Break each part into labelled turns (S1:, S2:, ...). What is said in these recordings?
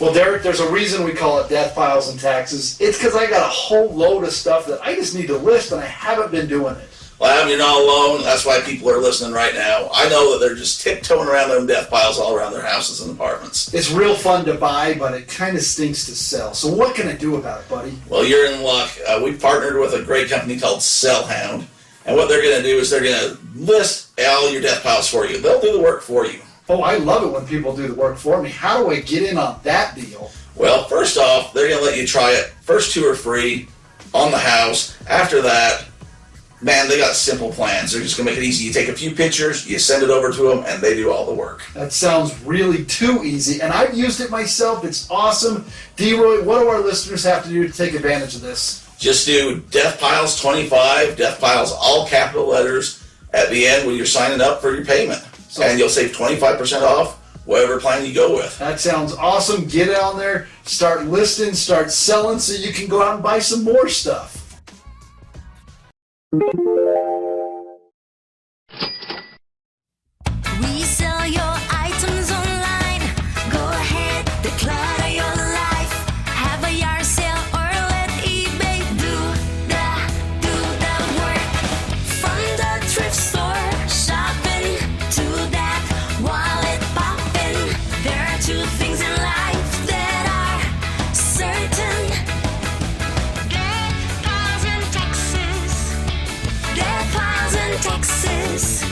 S1: Well, Derek, there's a reason we call it Deathpiles and Taxes. It's because I got a whole load of stuff that I just need to list, and I haven't been doing it.
S2: Well, Adam, you're not alone. That's why people are listening right now. I know that they're just tiptoeing around them death piles all around their houses and apartments.
S1: It's real fun to buy, but it kind of stinks to sell. So what can I do about it, buddy?
S2: Well, you're in luck. We've partnered with a great company called Sellhound, and what they're going to do is they're going to list all your death piles for you. They'll do the work for you.
S1: Oh, I love it when people do the work for me. How do I get in on that deal?
S2: Well, first off, they're going to let you try it. First 2 are free on the house. After that, man, they got simple plans. They're just going to make it easy. You take a few pictures, you send it over to them, and they do all the work.
S1: That sounds really too easy, and I've used it myself. It's awesome. D-Roy, what do our listeners have to do to take advantage of this?
S2: Just do Deathpiles 25, Deathpiles all capital letters at the end when you're signing up for your payment. And you'll save 25% off whatever plan you go with.
S1: That sounds awesome. Get it on there, start listing, start selling so you can go out and buy some more stuff.
S3: We sell your items online. Go ahead, declutter your life. Have a yard sale or let eBay do the work. From the thrift store shopping to that wallet popping. There are 2 things in life that are certain. Deathpiles in Texas. Deathpiles in Texas.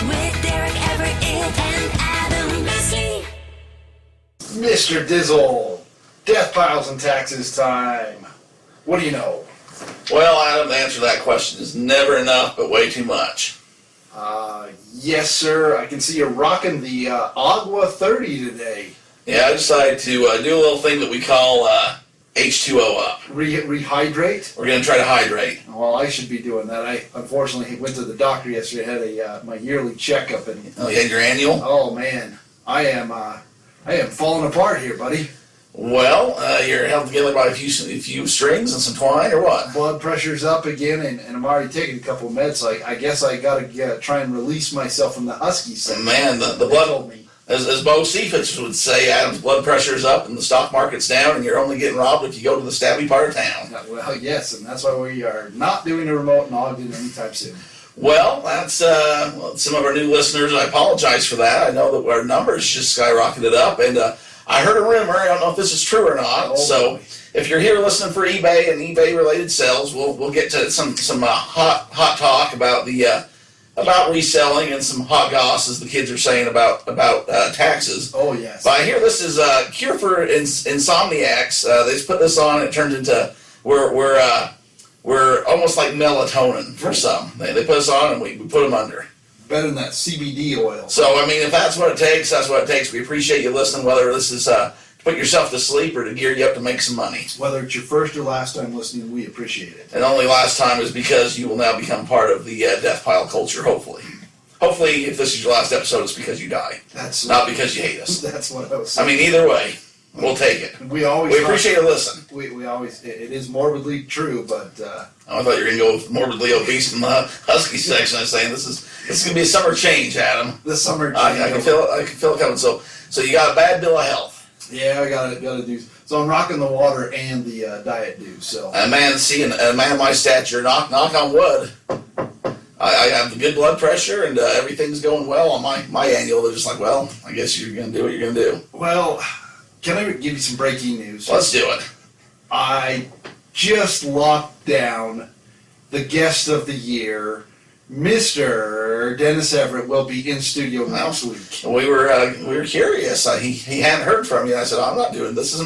S3: With Derek Everitt and Adam Beesley.
S1: Mr. Dizzle, Deathpiles and Taxes time. What do you know?
S2: Well, Adam, the answer to that question is never enough, but way too much.
S1: Yes, sir. I can see you're rocking the Agua 30 today.
S2: Yeah, I decided to do a little thing that we call H2O Up.
S1: Rehydrate?
S2: We're going to try to hydrate.
S1: Well, I should be doing that. I unfortunately went to the doctor yesterday. I had my yearly checkup, and
S2: Oh, you had your annual?
S1: oh man, I am falling apart here, buddy.
S2: Well, you're having to get like a few strings and some twine, or what?
S1: Blood pressure's up again, and I'm already taking a couple of meds. So I guess I got to try and release myself from the husky section.
S2: Man, the
S1: They
S2: blood,
S1: told me.
S2: as Bo Cephas would say, Adam's blood pressure's up and the stock market's down, and you're only getting robbed if you go to the stabby part of town.
S1: Well, yes, and that's why we are not doing a remote and Ogden anytime soon.
S2: Well, that's some of our new listeners. I apologize for that. I know that our numbers just skyrocketed up, and I heard a rumor. I don't know if this is true or not.
S1: Oh,
S2: so,
S1: boy.
S2: if you're here listening for eBay and eBay-related sales, we'll get to some hot talk about the about reselling and some hot goss, as the kids are saying about taxes.
S1: Oh yes.
S2: But I hear this is Cure For Insomniacs. They just put this on. It turns into we're almost like melatonin for some. They put us on and we put them under.
S1: Better than that CBD oil.
S2: So, I mean, if that's what it takes, that's what it takes. We appreciate you listening, whether this is to put yourself to sleep or to gear you up to make some money.
S1: Whether it's your first or last time listening, we appreciate it.
S2: And only last time is because you will now become part of the death pile culture, hopefully. Hopefully, if this is your last episode, it's because you die.
S1: That's
S2: not because you hate us.
S1: That's what I was
S2: I
S1: saying.
S2: mean, either way, we'll take it.
S1: We
S2: appreciate you listening.
S1: We always, it is morbidly true, but
S2: I thought you were going to go with morbidly obese in the husky section. I was saying this is going to be a summer change, Adam.
S1: the summer.
S2: I can feel it. I can feel it coming. So you got a bad bill of health.
S1: Yeah, I gotta do. So I'm rocking the water and the diet dew. So
S2: A man of my stature, knock on wood. I have the good blood pressure and everything's going well on my annual. They're just like, well, I guess you're going to do what you're going to do.
S1: well, can I give you some breaking news?
S2: Let's do it.
S1: I just locked down the guest of the year. Mr. Dennis Everitt will be in studio next week.
S2: We were curious. He hadn't heard from you. And I said, I'm not doing this. This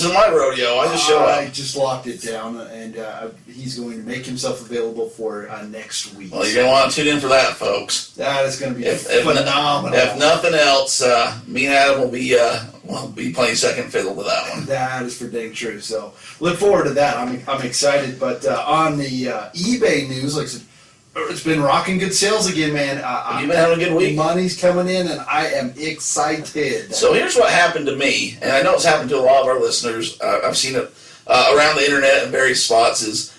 S2: is my rodeo. I just showed up.
S1: I just locked it down, and he's going to make himself available for next week.
S2: Well, you're going to want to tune in for that, folks.
S1: That is going to be
S2: If
S1: phenomenal.
S2: If nothing else, me and Adam will be playing second fiddle to that one.
S1: That is for dang true. So look forward to that. I'm excited. But on the eBay news, like I said, it's been rocking good sales again, man.
S2: You've been having a good week.
S1: Money's coming in, and I am excited.
S2: So here's what happened to me, and I know it's happened to a lot of our listeners. I've seen it around the internet in various spots. Is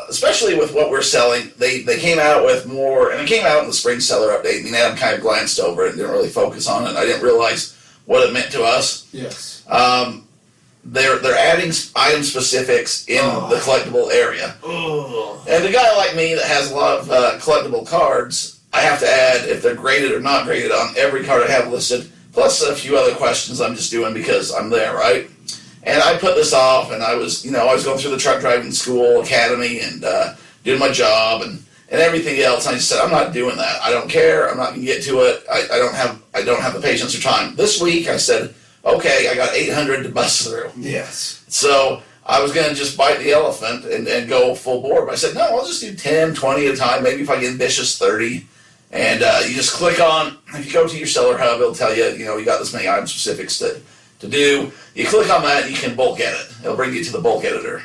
S2: especially with what we're selling, they came out with more, and it came out in the spring seller update. I mean, Adam kind of glanced over it and didn't really focus on it. I didn't realize what it meant to us.
S1: Yes.
S2: They're adding item specifics in the collectible area.
S1: Oh.
S2: And a guy like me that has a lot of collectible cards, I have to add if they're graded or not graded on every card I have listed, plus a few other questions I'm just doing because I'm there, right? And I put this off, and I was going through the truck driving school academy and doing my job and everything else. And I just said, I'm not doing that. I don't care. I'm not going to get to it. I don't have the patience or time. This week I said, okay, I got 800 to bust through.
S1: Yes.
S2: So I was going to just bite the elephant and go full bore. But I said, no, I'll just do 10, 20 at a time. Maybe if I get ambitious, 30. And you just click on, if you go to your seller hub, it'll tell you, you got this many item specifics to do. You click on that, and you can bulk edit. It'll bring you to the bulk editor.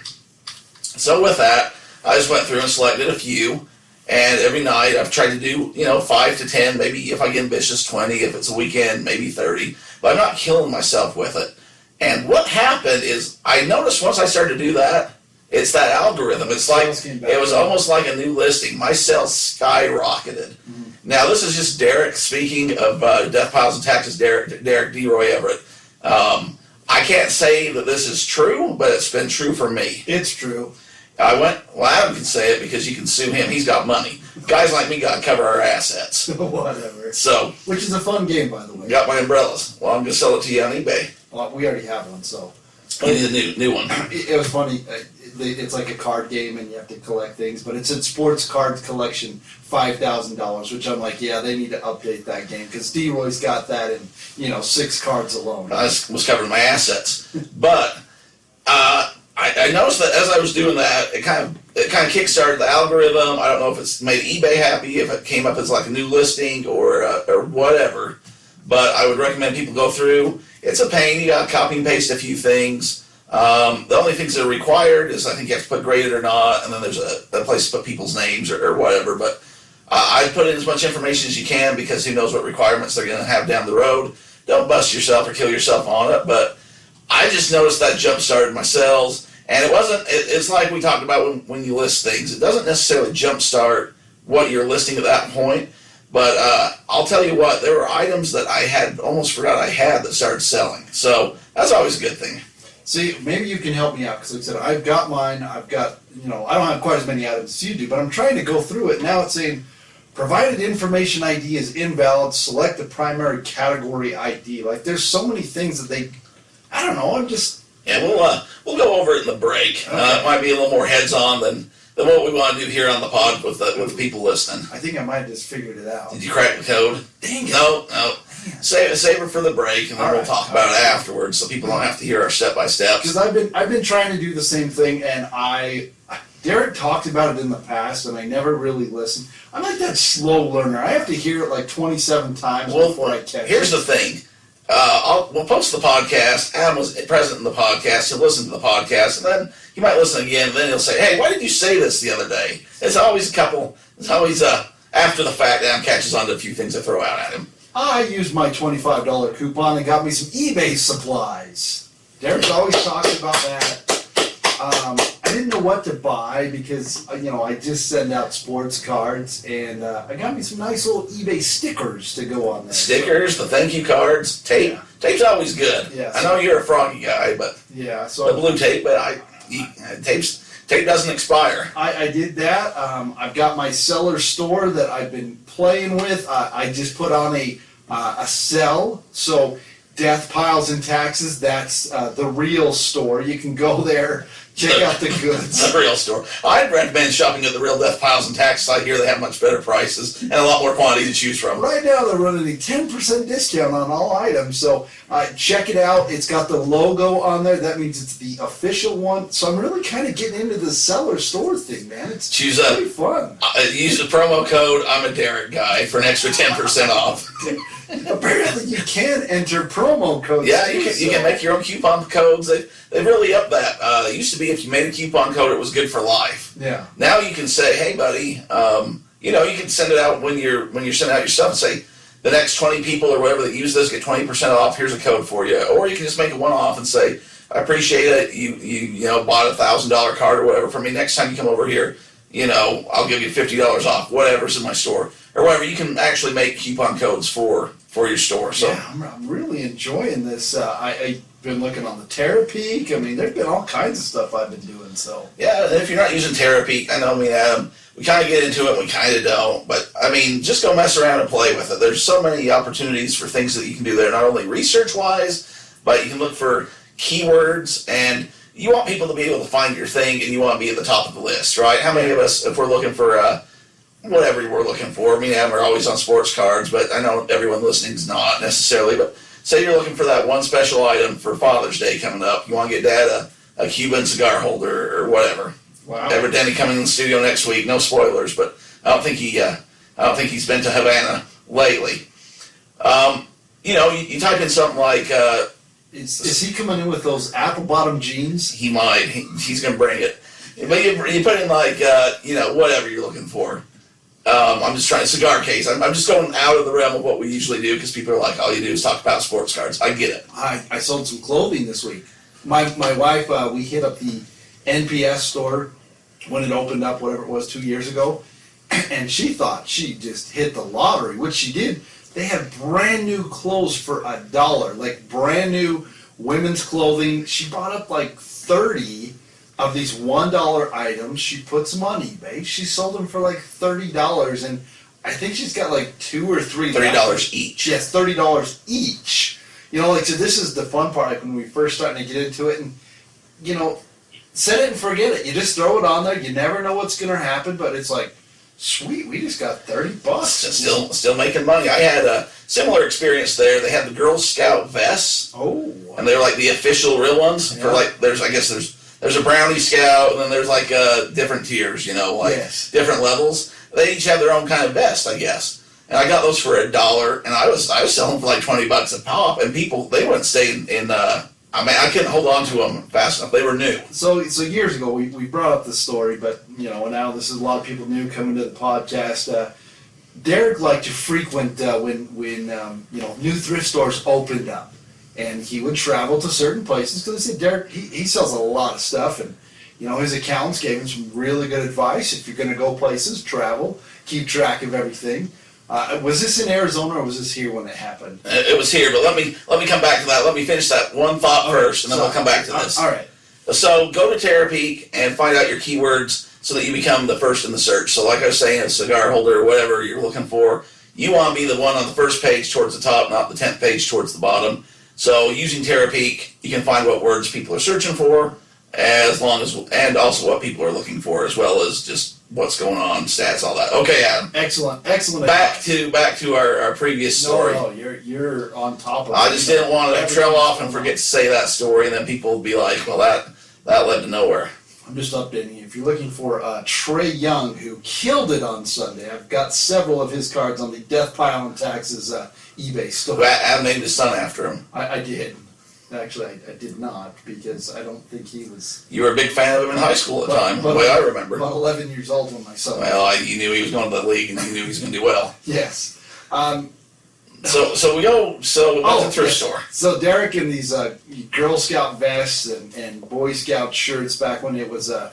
S2: So with that, I just went through and selected a few. And every night I've tried to do, 5 to 10, maybe if I get ambitious, 20. If it's a weekend, maybe 30. But I'm not killing myself with it. And what happened is I noticed once I started to do that, it's that algorithm. It's like, it was almost like a new listing. My sales skyrocketed. Mm-hmm. Now, this is just Derek speaking of Deathpiles and Taxes, Derek Everitt. I can't say that this is true, but it's been true for me.
S1: It's true.
S2: Adam can say it because you can sue him. He's got money. Guys like me got to cover our assets.
S1: Whatever.
S2: So,
S1: which is a fun game, by the way.
S2: Got my umbrellas. Well, I'm going to sell it to you on eBay.
S1: Well, we already have one, so.
S2: You need a new one.
S1: It was funny. It's like a card game, and you have to collect things. But it's a sports card collection, $5,000, which I'm like, yeah, they need to update that game because D-Roy's got that in 6 cards alone.
S2: I was covering my assets, but I noticed that as I was doing that, it kind of kickstarted the algorithm. I don't know if it's made eBay happy, if it came up as like a new listing or whatever. But I would recommend people go through. It's a pain. You got to copy and paste a few things. The only things that are required is I think you have to put graded or not, and then there's a place to put people's names or whatever. But I put in as much information as you can because who knows what requirements they're going to have down the road. Don't bust yourself or kill yourself on it. But I just noticed that jump started my sales, and it wasn't. It's like we talked about when you list things. It doesn't necessarily jump start what you're listing at that point. But I'll tell you what, there were items that I had almost forgot I had that started selling. So that's always a good thing.
S1: See, maybe you can help me out because like I said, I've got mine. I've got, I don't have quite as many items as you do, but I'm trying to go through it. Now it's saying, provided information ID is invalid, select the primary category ID. Like there's so many things that I don't know. I'm just.
S2: Yeah, we'll go over it in the break.
S1: Okay.
S2: It might be a little more heads on than what we want to do here on the pod with the people listening.
S1: I think I might have just figured it out.
S2: Did you crack the code?
S1: Dang it.
S2: No. Save it for the break, and then we'll talk about it afterwards, so people don't have to hear our step by steps.
S1: Because I've been trying to do the same thing, and Derek talked about it in the past, and I never really listened. I'm like that slow learner. I have to hear it like 27 times before I catch it.
S2: Here's the thing. We'll post the podcast. Adam was present in the podcast. He'll listen to the podcast, and then he might listen again. And then he'll say, "Hey, why did you say this the other day?" It's always after the fact. Adam catches on to a few things I throw out at him.
S1: I used my $25 coupon and got me some eBay supplies. Derek's always talking about that. I didn't know what to buy because I just send out sports cards, and I got me some nice little eBay stickers to go on there.
S2: Stickers, the thank you cards, tape. Yeah. Tape's always good.
S1: Yeah,
S2: I know you're a froggy guy, but
S1: yeah, so
S2: the blue tape, but tape doesn't expire.
S1: I did that. I've got my seller store that I've been playing with. I just put on a sell. So Deathpiles and Taxes, that's the real store. You can go there, check out the goods.
S2: The real store. I'd recommend shopping at the real Deathpiles and Taxes. I hear they have much better prices and a lot more quantity to choose from.
S1: Right now they're running a 10% discount on all items. So check it out. It's got the logo on there. That means it's the official one. So I'm really kind of getting into the seller store thing, man. It's pretty fun.
S2: Use the promo code I'm a Derek guy for an extra 10% off.
S1: Apparently you can enter promo codes.
S2: Yeah, you can make your own coupon codes. They really up that. It used to be if you made a coupon code, it was good for life.
S1: Yeah.
S2: Now you can say, hey, buddy, you can send it out when you're sending out your stuff and say, the next 20 people or whatever that use this get 20% off. Here's a code for you. Or you can just make it one-off and say, I appreciate it. You bought a $1,000 card or whatever from me. Next time you come over here, I'll give you $50 off. Whatever's in my store. or whatever, you can actually make coupon codes for your store. So
S1: yeah, I'm really enjoying this. I've been looking on the Terapeak. I mean, there's been all kinds of stuff I've been doing. So
S2: yeah, and if you're not using Terapeak, I know me and Adam, we kind of get into it, we kind of don't. But I mean, just go mess around and play with it. There's so many opportunities for things that you can do there, not only research-wise, but you can look for keywords, and you want people to be able to find your thing, and you want to be at the top of the list, right? How many of us, if we're looking for whatever we're looking for, me and Adam are always on sports cards, but I know everyone listening is not necessarily, but say you're looking for that one special item for Father's Day coming up. You want to get Dad a Cuban cigar holder or whatever.
S1: wow.
S2: Everett Denny coming in the studio next week. No spoilers, but I don't think he's been to Havana lately. You type in something like
S1: Is he coming in with those apple bottom jeans?
S2: he might. He's gonna bring it. But you put in like whatever you're looking for. I'm just trying cigar case. I'm just going out of the realm of what we usually do because people are like, all you do is talk about sports cards. I get it.
S1: I sold some clothing this week. My wife, we hit up the NPS store when it opened up, whatever it was, 2 years ago, and she thought she just hit the lottery, which she did. They had brand new clothes for $1, like brand new women's clothing. She bought up like 30 of these $1 items. She put some on eBay. She sold them for like $30, and I think she's got like 2 or 3
S2: $30 each.
S1: Yes, $30 each. So this is the fun part, like when we first starting to get into it, and set it and forget it. You just throw it on there. You never know what's going to happen, but it's like, sweet, we just got $30.
S2: Still making money. I had a similar experience there. They had the Girl Scout vests,
S1: Oh.
S2: and they're like the official real ones.
S1: Yeah.
S2: For like, there's a Brownie Scout, and then there's like different tiers,
S1: Yes.
S2: different levels. They each have their own kind of vest, I guess. And I got those for $1, and I was selling for like $20 a pop, and people, they wouldn't stay in. I couldn't hold on to them fast enough. They were new.
S1: So years ago, we brought up this story, but now this is a lot of people new coming to the podcast. Derek liked to frequent when new thrift stores opened up, and he would travel to certain places because they said Derek he sells a lot of stuff, and his accountants gave him some really good advice. If you're going to go places, travel, keep track of everything. Was this in Arizona or was this here when it happened?
S2: It was here, but let me come back to that. Let me finish that one thought first, and then we'll come back to this.
S1: All right.
S2: So go to Terapeak and find out your keywords so that you become the first in the search. So like I was saying, a cigar holder or whatever you're looking for, you want to be the one on the first page towards the top, not the 10th page towards the bottom. So using Terapeak, you can find what words people are searching for, and also what people are looking for, as well as just what's going on, stats, all that. Okay, Adam.
S1: Excellent.
S2: Back to our previous story.
S1: No, you're on top of it.
S2: I just didn't want to trail off and forget to say that story, and then people would be like, well, that led to nowhere.
S1: I'm just updating you. If you're looking for Trey Young, who killed it on Sunday, I've got several of his cards on the Deathpile and Taxes eBay store.
S2: Adam named his son after him.
S1: I did. Actually, I did not, because I don't think he was...
S2: You were a big fan of him in high school at the time, the way I remember.
S1: About 11 years old when my son...
S2: Well, you knew he was going to the league, and you knew he was going to do well.
S1: Yes.
S2: So what's a thrift store?
S1: So Derek in these Girl Scout vests and Boy Scout shirts back when it was a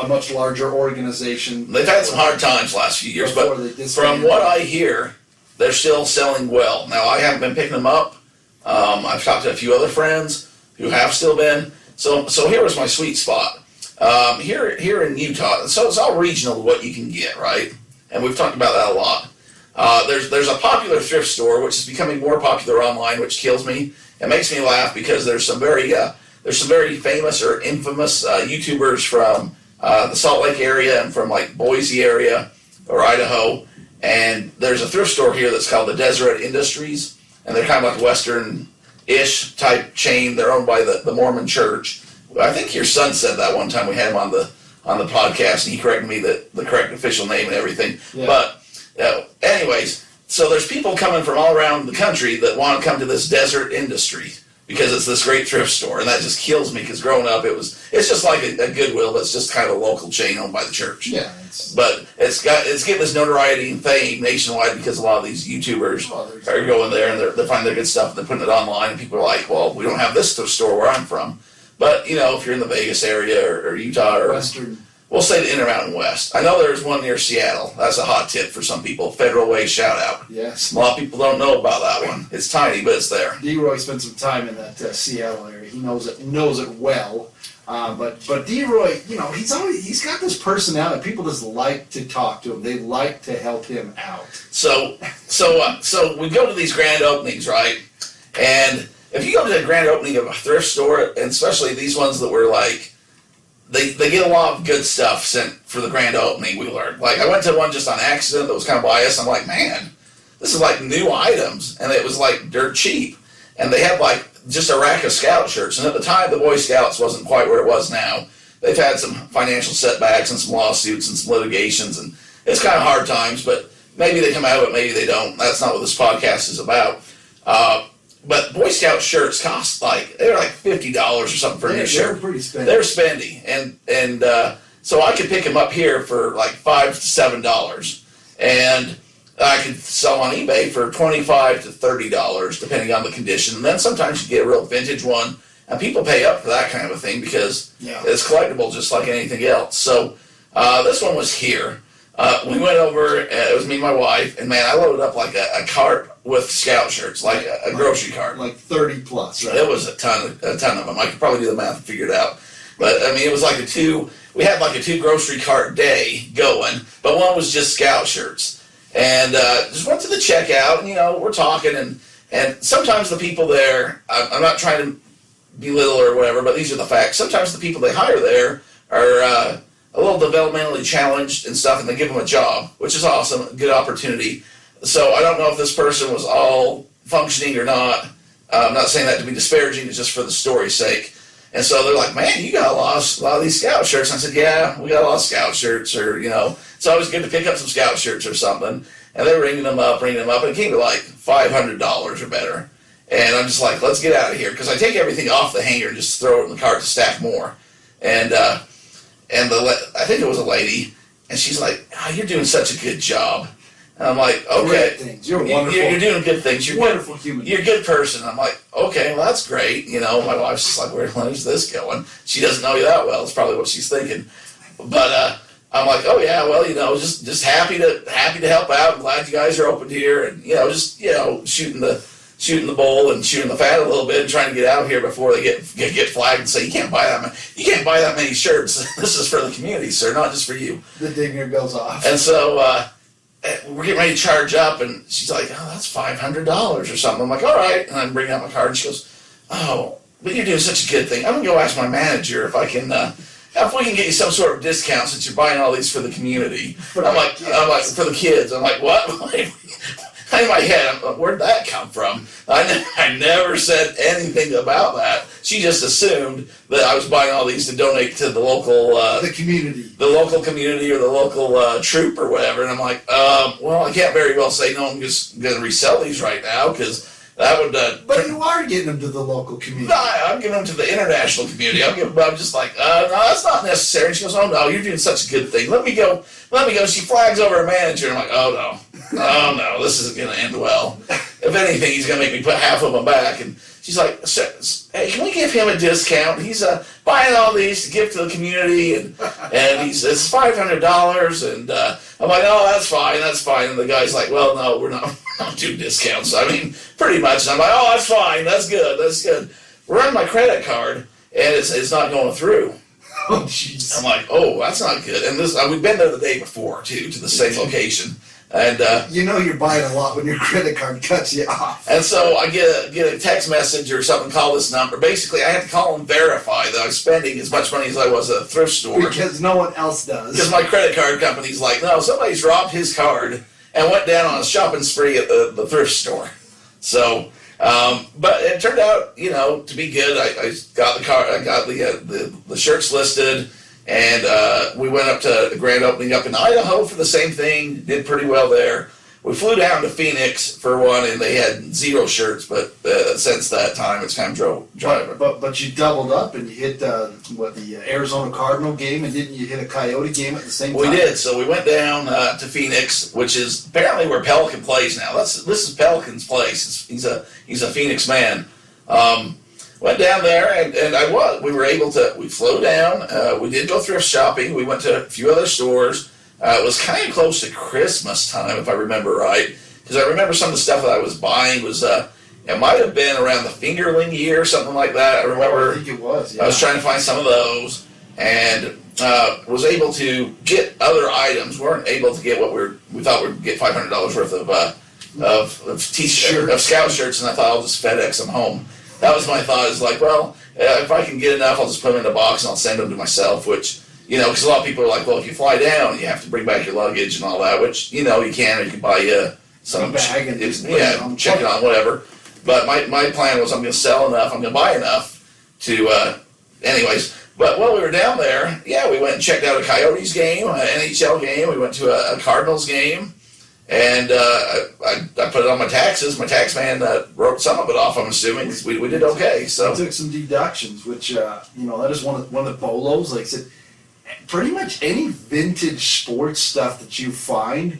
S1: much larger organization.
S2: They've had some hard times last few years, but from what I hear, they're still selling well. Now, I haven't been picking them up. I've talked to a few other friends who have still been. So here was my sweet spot. Here in Utah, so it's all regional what you can get, right? And we've talked about that a lot. There's a popular thrift store which is becoming more popular online, which kills me. It makes me laugh because there's some very famous or infamous YouTubers from the Salt Lake area and from like Boise area or Idaho, and there's a thrift store here that's called the Deseret Industries, and they're kind of like Western-ish type chain. They're owned by the Mormon Church. I think your son said that one time we had him on the podcast, and he corrected me the correct official name and everything. Yeah. But anyways, so there's people coming from all around the country that want to come to this Deseret Industry because it's this great thrift store, and that just kills me because growing up it's just like a Goodwill that's just kind of a local chain owned by the church. Yeah. But it's getting this notoriety and fame nationwide because a lot of these YouTubers are going there and they're finding their good stuff and they're putting it online, and people are like, well, we don't have this thrift store where I'm from. But if you're in the Vegas area or Utah or we'll say the Intermountain West. I know there's one near Seattle. That's a hot tip for some people. Federal Way shout out.
S1: Yes.
S2: A lot of people don't know about that one. It's tiny, but it's there.
S1: D-Roy spent some time in that Seattle area. He knows it well. But D-Roy, he's got this personality. People just like to talk to him. They like to help him out.
S2: So we go to these grand openings, right? And if you go to the grand opening of a thrift store, and especially these ones that were like, they get a lot of good stuff sent for the grand opening, we learned. Like, I went to one just on accident that was kind of biased. I'm like, man, this is like new items. And it was like dirt cheap. And they had like just a rack of Scout shirts. And at the time, the Boy Scouts wasn't quite where it was now. They've had some financial setbacks and some lawsuits and some litigations. And it's kind of hard times, but maybe they come out of it, maybe they don't. That's not what this podcast is about. But Boy Scout shirts cost they were like $50 or something for a new shirt.
S1: They're pretty spendy.
S2: They're spendy, and so I could pick them up here for like $5 to $7, and I could sell on eBay for $25 to $30 depending on the condition. And then sometimes you get a real vintage one, and people pay up for that kind of a thing because it's collectible just like anything else. So this one was here. We went over, it was me and my wife, and man, I loaded up like a cart with Scout shirts, like a grocery cart.
S1: Like 30 plus, right?
S2: It was a ton of them. I could probably do the math and figure it out. But I mean, it was like we had like a 2 grocery cart day going, but one was just Scout shirts. And just went to the checkout, and we're talking, and sometimes the people there, I'm not trying to belittle or whatever, but these are the facts. Sometimes the people they hire there are a little developmentally challenged and stuff, and they give them a job, which is awesome, a good opportunity. So I don't know if this person was all functioning or not. I'm not saying that to be disparaging, it's just for the story's sake. And so they're like, man, you got a lot of these Scout shirts. And I said, yeah, we got a lot of Scout shirts, or, it's always good to pick up some Scout shirts or something. And they're ringing them up, and it came to like $500 or better. And I'm just like, let's get out of here, because I take everything off the hanger and just throw it in the cart to stack more. And I think it was a lady, and she's like, you're doing such a good job. And I'm like, okay.
S1: Things. You're wonderful.
S2: You're doing good things. You're
S1: wonderful
S2: good,
S1: human.
S2: You're a good person. I'm like, okay, well, that's great. My wife's just like, where's this going? She doesn't know you that well. It's probably what she's thinking. But I'm like, oh yeah, well, just happy to help out. I'm glad you guys are open here, and shooting the bull and shooting the fat a little bit, and trying to get out here before they get flagged and say you can't buy that many shirts. This is for the community, sir, not just for you.
S1: The dignity goes off.
S2: And so we're getting ready to charge up, and she's like, oh, that's $500 or something. I'm like, all right, and I'm bringing out my card, and she goes, oh, but you're doing such a good thing. I'm gonna go ask my manager if we can get you some sort of discount since you're buying all these for the community. I'm like, for the kids. I'm like, what? In my head, where'd that come from? I never said anything about that. She just assumed that I was buying all these to donate to the local
S1: the community,
S2: or the local troop or whatever. And I'm like, well, I can't very well say no. I'm just going to resell these right now because that would.
S1: But you are getting them to the local community.
S2: No, I'm giving them to the international community. I'm just like, no, that's not necessary. And she goes, oh no, you're doing such a good thing. Let me go. She flags over a manager. I'm like, oh no, this isn't going to end well. If anything, he's going to make me put half of them back. And she's like, hey, can we give him a discount? He's buying all these to give to the community, and it's $500. And I'm like, oh, that's fine. And the guy's like, well, no, we're not doing discounts. I mean, pretty much. And I'm like, oh, that's fine. That's good. We're on my credit card, and it's not going through.
S1: Oh, jeez.
S2: I'm like, oh, that's not good. And we've been there the day before, too, to the same location. And
S1: you're buying a lot when your credit card cuts you off.
S2: And so I get a text message or something, call this number. Basically, I have to call and verify that I'm spending as much money as I was at a thrift store.
S1: Because no one else does.
S2: Because my credit card company's like, no, somebody's robbed his card and went down on a shopping spree at the thrift store. So, but it turned out, to be good. I got the car, I got the shirts listed. And we went up to the grand opening up in Idaho for the same thing, did pretty well there. We flew down to Phoenix for one, and they had 0 shirts, but since that time, it's kind of driving.
S1: But you doubled up, and you hit the Arizona Cardinal game, and didn't you hit a Coyote game at the same time?
S2: We did. So we went down to Phoenix, which is apparently where Pelican plays now. This is Pelican's place. He's a Phoenix man. went down there, and we were able to, we flew down, we did go thrift shopping, we went to a few other stores. It was kind of close to Christmas time, if I remember right, because I remember some of the stuff that I was buying was, it might have been around the fingerling year, something like that. I remember.
S1: I think it was, yeah.
S2: I was trying to find some of those, and was able to get other items. Weren't able to get what we thought we'd get $500 worth of t-shirt, of scout shirts, and I thought I'll just FedEx them home. That was my thought. Is like, well, if I can get enough, I'll just put them in a box and I'll send them to myself. Which, because a lot of people are like, well, if you fly down, you have to bring back your luggage and all that. Which, you can, or you can buy some
S1: a bag and just
S2: check it on whatever. But my plan was I'm going to sell enough, I'm going to buy enough to, anyways. But while we were down there, we went and checked out a Coyotes game, an NHL game. We went to a Cardinals game, and I put it on my taxes. My tax man wrote some of it off, I'm assuming. We did okay. So
S1: I took some deductions, which, that is one of the bolos. Like I said, pretty much any vintage sports stuff that you find,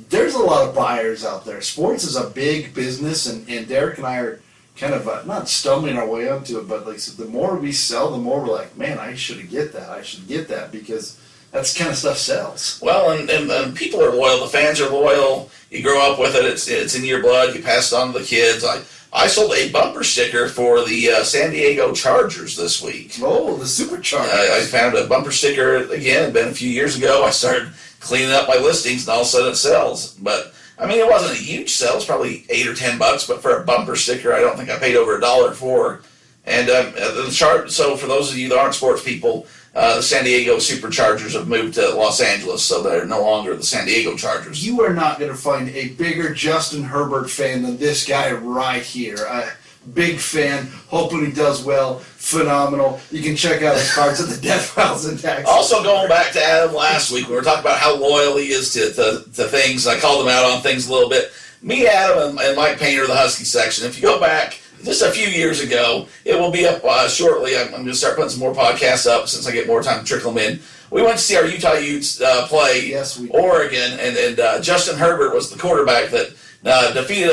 S1: there's a lot of buyers out there. Sports is a big business, and Derek and I are kind of not stumbling our way onto it, but like so the more we sell, the more we're like, man, I should get that because that's the kind of stuff sells.
S2: Well, and people are loyal. The fans are loyal. You grow up with it. It's in your blood. You pass it on to the kids. I sold a bumper sticker for the San Diego Chargers this week.
S1: Oh, the Superchargers.
S2: I found a bumper sticker, again, it'd been a few years ago. I started cleaning up my listings, and all of a sudden it sells. But, it wasn't a huge sale. It was probably $8 or $10, but for a bumper sticker, I don't think I paid over $1 for. And so for those of you that aren't sports people, the San Diego Superchargers have moved to Los Angeles, so they're no longer the San Diego Chargers.
S1: You are not going to find a bigger Justin Herbert fan than this guy right here. Big fan, hoping he does well, phenomenal. You can check out his cards at the Deathpiles in Texas.
S2: Also, going back to Adam last week, we were talking about how loyal he is to things. I called him out on things a little bit. Me, Adam, and Mike Painter, the Husky section, if you go back just a few years ago, it will be up shortly. I'm going to start putting some more podcasts up since I get more time to trickle them in. We went to see our Utah Utes play Oregon, and Justin Herbert was the quarterback that defeated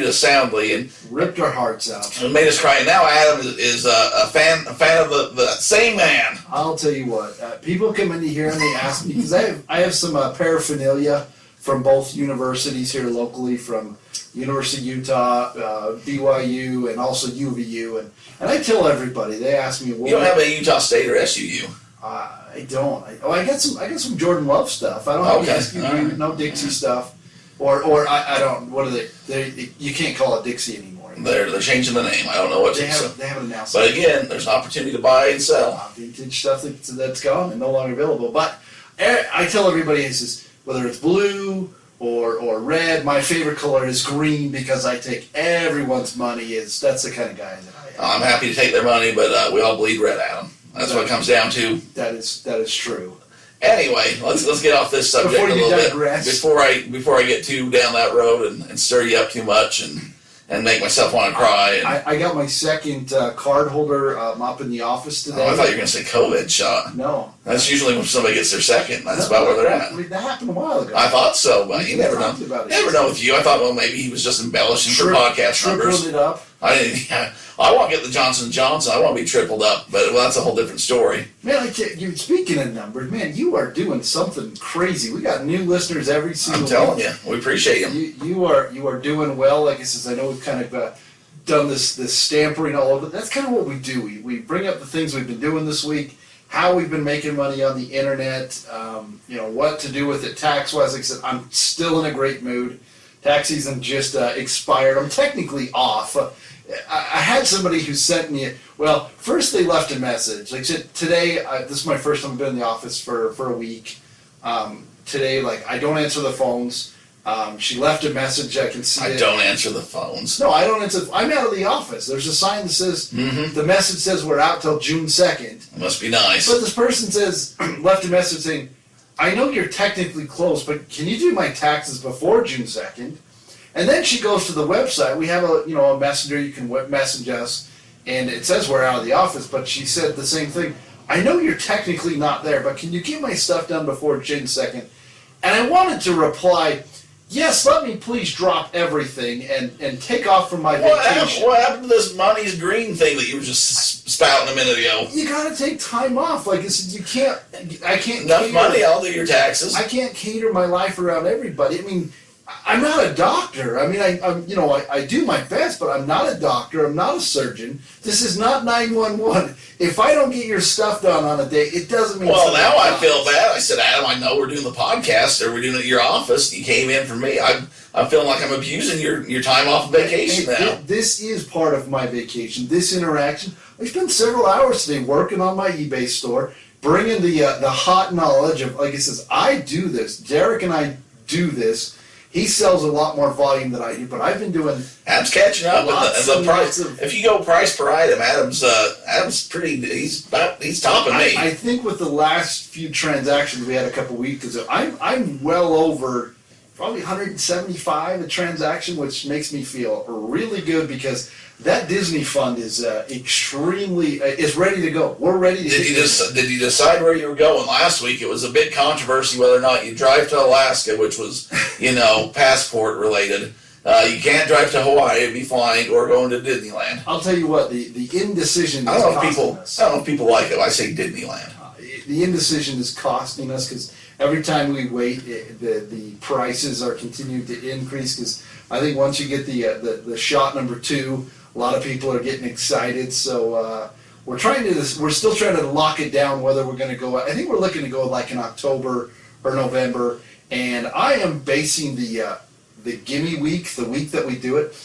S2: us soundly, and
S1: ripped our hearts out
S2: and made us cry. And now Adam is a fan of the same man.
S1: I'll tell you what, people come in here and they ask me, because I have some paraphernalia from both universities here locally, from University of Utah, BYU, and also UVU, and I tell everybody, they ask me, well,
S2: you don't have a Utah State or SUU.
S1: I don't. I got some Jordan Love stuff. I don't have SUU, no Dixie stuff. Or I don't. What are they? You can't call it Dixie anymore.
S2: They're changing the name. I don't know what
S1: they haven't announced.
S2: But again, there's an opportunity to buy and sell
S1: vintage stuff that's gone and no longer available. But I tell everybody, whether it's blue or red, my favorite color is green because I take everyone's money. That's the kind of guy that I am.
S2: I'm happy to take their money, but we all bleed red, Adam. That's what it comes down to.
S1: That is true.
S2: Anyway, let's get off this subject a little bit before I get too down that road and stir you up too much and make myself want to cry.
S1: I got my second card holder up in the office today.
S2: Oh, I thought you were going to say COVID shot.
S1: No.
S2: That's usually when somebody gets their second. That's about where they're at.
S1: That happened a while ago.
S2: I thought so, but you never know. Never know with you. I thought, well, maybe he was just embellishing for podcast numbers.
S1: It up.
S2: I want to get the Johnson & Johnson. I want to be tripled up, but that's a whole different story.
S1: Man, you're speaking of numbers, man, you are doing something crazy. We got new listeners every single week.
S2: I'm telling you, we appreciate them.
S1: You are doing well. Like I said, I know we've kind of done this stampering all over. That's kind of what we do. We bring up the things we've been doing this week, how we've been making money on the internet, what to do with it tax-wise. Like I said, I'm still in a great mood. Tax season just expired. I'm technically off. I had somebody who sent me, well, first they left a message. Like I said, today, this is my first time I've been in the office for a week. Today, I don't answer the phones. She left a message, I can see it.
S2: I don't answer the phones.
S1: No, I don't answer. I'm out of the office. There's a sign that says, the message says we're out till June 2nd.
S2: It must be nice.
S1: But this person left a message saying, I know you're technically closed, but can you do my taxes before June 2nd? And then she goes to the website. We have a messenger. You can message us, and it says we're out of the office. But she said the same thing. I know you're technically not there, but can you get my stuff done before June 2nd? And I wanted to reply, yes, let me please drop everything and take off from my vacation.
S2: What happened to this money's green thing that you were just spouting a minute ago?
S1: You gotta take time off. Like I said, I can't
S2: Enough money, I'll do your taxes.
S1: I can't cater my life around everybody. I mean, I'm not a doctor. I mean, I do my best, but I'm not a doctor. I'm not a surgeon. This is not 911. If I don't get your stuff done on a day, it doesn't mean.
S2: Well, now I feel bad. I said, Adam, I know we're doing the podcast, or we're doing it at your office. You came in for me. I'm feeling like I'm abusing your time off vacation now.
S1: This is part of my vacation. This interaction. I spent several hours today working on my eBay store, bringing the hot knowledge of, like it says, I do this. Derek and I do this. He sells a lot more volume than I do, but I've been doing.
S2: Adam's catching up with the price. If you go price per item, Adam's pretty. He's topping me.
S1: I think with the last few transactions we had a couple weeks ago, I'm well over probably 175 a transaction, which makes me feel really good because that Disney fund is extremely is ready to go. We're ready to.
S2: Did you decide where you were going last week? It was a big controversy whether or not you drive to Alaska, which was passport related. You can't drive to Hawaii and be flying or going to Disneyland.
S1: I'll tell you what, the indecision.
S2: I don't know if people like it when I say Disneyland.
S1: The indecision is costing us because every time we wait, the prices are continuing to increase. Because I think once you get the shot number 2. A lot of people are getting excited, so we're still trying to lock it down whether we're going to go. I think we're looking to go like in October or November, and I am basing the Gimme Week, the week that we do it,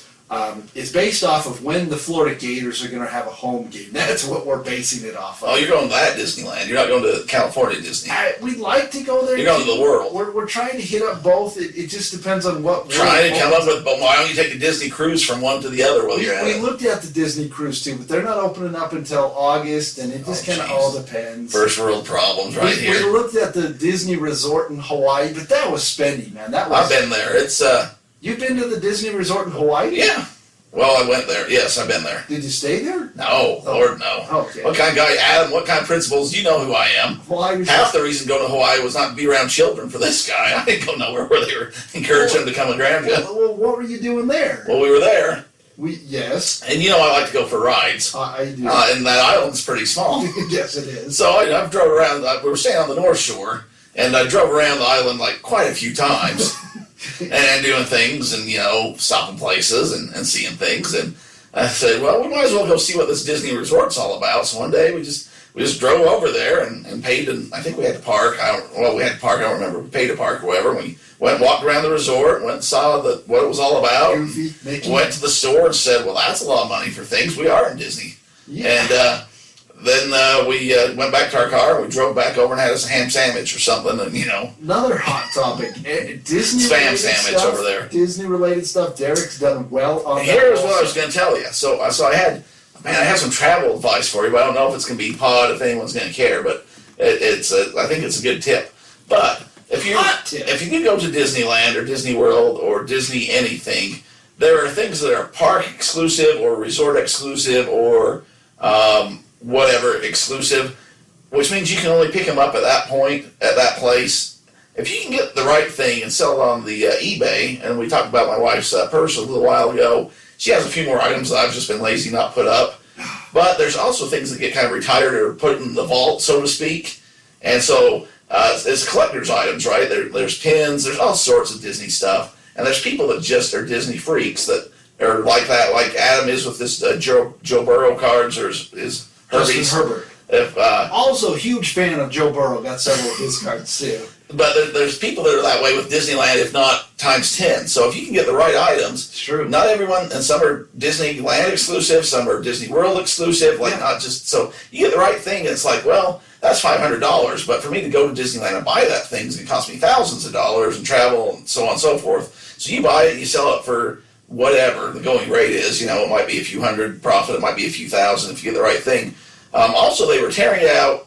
S1: is based off of when the Florida Gators are going to have a home game. That's what we're basing it off of.
S2: Oh, you're going to that Disneyland. You're not going to California Disney.
S1: We'd like to go there.
S2: You're going to the world.
S1: We're trying to hit up both. It just depends on what.
S2: Trying to come up with, but why don't you take a Disney cruise from one to the other while you're at it?
S1: We looked at the Disney cruise too, but they're not opening up until August, and it just kind of all depends.
S2: First world problems right here.
S1: We looked at the Disney Resort in Hawaii, but that was spendy, man.
S2: I've been there. It's
S1: You've been to the Disney Resort in Hawaii?
S2: Yeah. Well, I went there. Yes, I've been there.
S1: Did you stay there?
S2: No, Lord, no.
S1: Okay.
S2: What kind of guy, Adam? What kind of principles? You know who I am.
S1: Well,
S2: Half the reason going to Hawaii was not to be around children for this guy. I didn't go nowhere where they were encouraging him to come and grab you.
S1: Well, what were you doing there?
S2: Well, we were there.
S1: Yes.
S2: And I like to go for rides.
S1: I do.
S2: And that island's pretty small.
S1: Yes, it is.
S2: So I drove around. We were staying on the North Shore, and I drove around the island like quite a few times. And doing things and, stopping places and seeing things. And I said, well, we might as well go see what this Disney Resort's all about. So one day we just drove over there and paid, and I think we had to park. We had to park, I don't remember. We paid to park or whatever. We went and walked around the resort, went and saw what it was all about. Went to the store and said, well, that's a lot of money for things. We are in Disney.
S1: Yeah.
S2: And then we went back to our car, and we drove back over and had us a ham sandwich or something, and
S1: Another hot topic. Disney
S2: spam sandwich
S1: stuff,
S2: over there.
S1: Disney related stuff. Derek's done well on that.
S2: Here's what I was going to tell you. So I have some travel advice for you, but I don't know if it's going to be pod, if anyone's going to care, but I think it's a good tip. But if you can go to Disneyland or Disney World or Disney anything, there are things that are park exclusive or resort exclusive or whatever exclusive, which means you can only pick them up at that point, at that place. If you can get the right thing and sell it on the eBay, and we talked about my wife's purse a little while ago, she has a few more items that I've just been lazy not put up. But there's also things that get kind of retired or put in the vault, so to speak. And so it's collector's items, right? There's pins, there's all sorts of Disney stuff. And there's people that just are Disney freaks that are like that, like Adam is with this Joe Burrow cards or his Herbie's.
S1: Justin Herbert. Also a huge fan of Joe Burrow. Got several of his cards too.
S2: But there's people that are that way with Disneyland, if not times 10. So if you can get the right items,
S1: it's true.
S2: Not everyone, and some are Disneyland exclusive, some are Disney World exclusive, not just, so you get the right thing, and it's like, well, that's $500, but for me to go to Disneyland and buy that thing is going to cost me thousands of dollars and travel and so on and so forth. So you buy it and you sell it for whatever the going rate is. It might be a few hundred profit, it might be a few thousand if you get the right thing. Also, they were tearing out,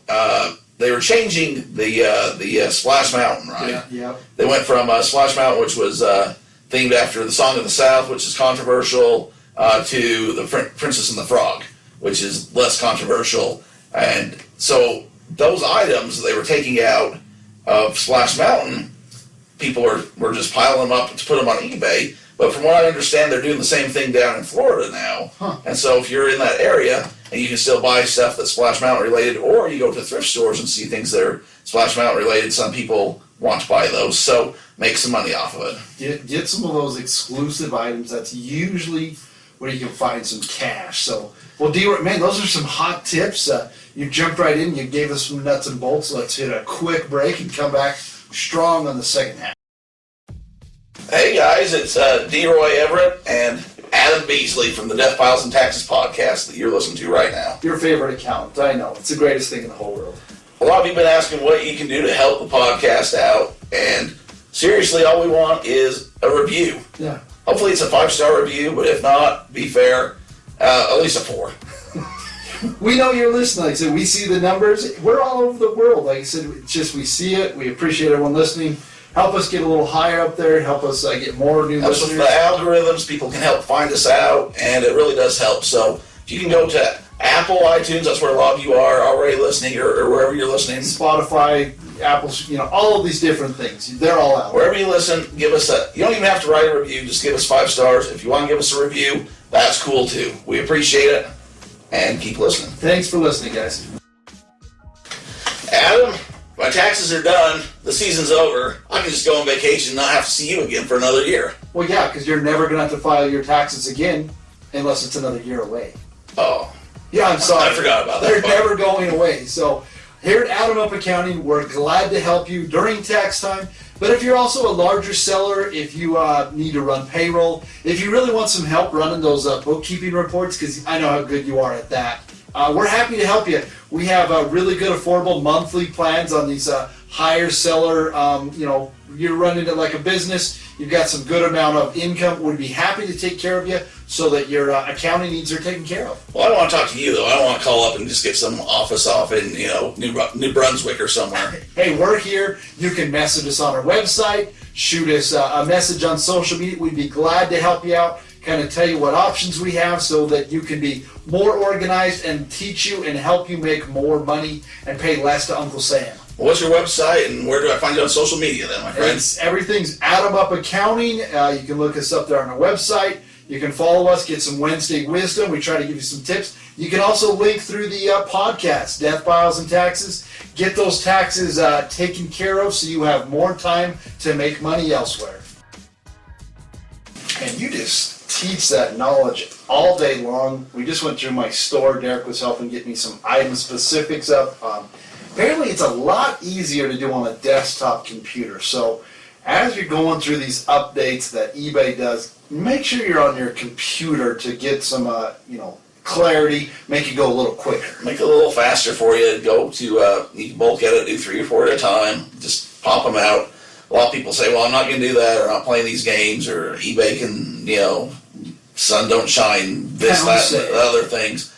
S2: they were changing the Splash Mountain ride.
S1: Yeah.
S2: They went from Splash Mountain, which was themed after the Song of the South, which is controversial, to the Princess and the Frog, which is less controversial. And so those items they were taking out of Splash Mountain people were just piling them up to put them on eBay. But from what I understand, they're doing the same thing down in Florida now.
S1: Huh.
S2: And so if you're in that area and you can still buy stuff that's Splash Mountain related, or you go to thrift stores and see things that are Splash Mountain related, some people want to buy those. So make some money off of it.
S1: Get some of those exclusive items. That's usually where you can find some cash. So, well, D-Roy, man, those are some hot tips. You jumped right in. You gave us some nuts and bolts. Let's hit a quick break and come back strong on the second half.
S2: Hey guys, it's Derek Everitt and Adam Beesley from the Deathpiles and Taxes podcast that you're listening to right now.
S1: Your favorite accountant. I know. It's the greatest thing in the whole world.
S2: A lot of you have been asking what you can do to help the podcast out, and seriously, all we want is a review.
S1: Yeah.
S2: Hopefully it's a 5-star review, but if not, be fair, at least a 4.
S1: We know you're listening. Like I said, we see the numbers. We're all over the world. Like I said, it's just we see it. We appreciate everyone listening. Help us get a little higher up there. Help us get more new
S2: Helps
S1: listeners.
S2: with the algorithms. People can help find us out, and it really does help. So if you can go to Apple iTunes, that's where a lot of you are already listening, or wherever you're listening.
S1: Spotify, Apple, all of these different things. They're all out.
S2: Wherever you listen, give us you don't even have to write a review, just give us 5 stars. If you want to give us a review, that's cool too. We appreciate it, and keep listening.
S1: Thanks for listening, guys.
S2: Adam, my taxes are done, the season's over, I can just go on vacation and not have to see you again for another year.
S1: Well, yeah, because you're never going to have to file your taxes again unless it's another year away.
S2: Oh.
S1: Yeah, I'm sorry.
S2: I forgot about that
S1: They're
S2: part.
S1: never going away. So here at Adam Up Accounting, we're glad to help you during tax time. But if you're also a larger seller, if you need to run payroll, if you really want some help running those bookkeeping reports, because I know how good you are at that, we're happy to help you. We have really good affordable monthly plans on these higher seller, you're running it like a business, you've got some good amount of income, we'd be happy to take care of you so that your accounting needs are taken care of.
S2: Well, I don't want to talk to you, though. I don't want to call up and just get some office off in, New Brunswick or somewhere.
S1: Hey, we're here. You can message us on our website, shoot us a message on social media. We'd be glad to help you out, kind of tell you what options we have so that you can be more organized and teach you and help you make more money and pay less to Uncle Sam.
S2: Well, what's your website, and where do I find you on social media then, my friends?
S1: Everything's Adam Up Accounting. You can look us up there on our website. You can follow us, get some Wednesday wisdom. We try to give you some tips. You can also link through the podcast, Deathpiles and Taxes. Get those taxes taken care of so you have more time to make money elsewhere. And you just teach that knowledge all day long. We just went through my store. Derek was helping get me some item specifics up. Apparently it's a lot easier to do on a desktop computer. So as you're going through these updates that eBay does, make sure you're on your computer to get some, clarity, make it go a little quicker.
S2: Make it a little faster for you. Go to, you can bulk edit, do 3 or 4 at a time. Just pop them out. A lot of people say, well, I'm not going to do that, or I'm not playing these games, or eBay can, sun don't shine, this, that, and the other things.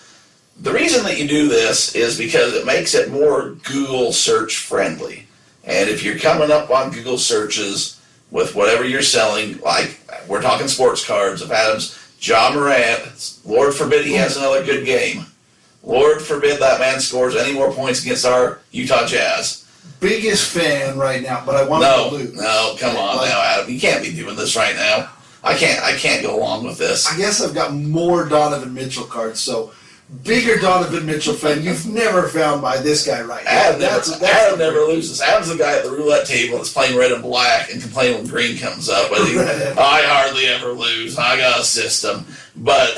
S2: The reason that you do this is because it makes it more Google search friendly. And if you're coming up on Google searches with whatever you're selling, like we're talking sports cards of Adam's John Morant, Lord forbid he has another good game. Lord forbid that man scores any more points against our Utah Jazz.
S1: Biggest fan right now, but I want to lose.
S2: No, come on now, Adam. You can't be doing this right now. I can't go along with this.
S1: I guess I've got more Donovan Mitchell cards, so bigger Donovan Mitchell fan you've never found by this guy right now.
S2: Adam never loses. Adam's the guy at the roulette table that's playing red and black and complaining when green comes up. But I hardly ever lose. I got a system. But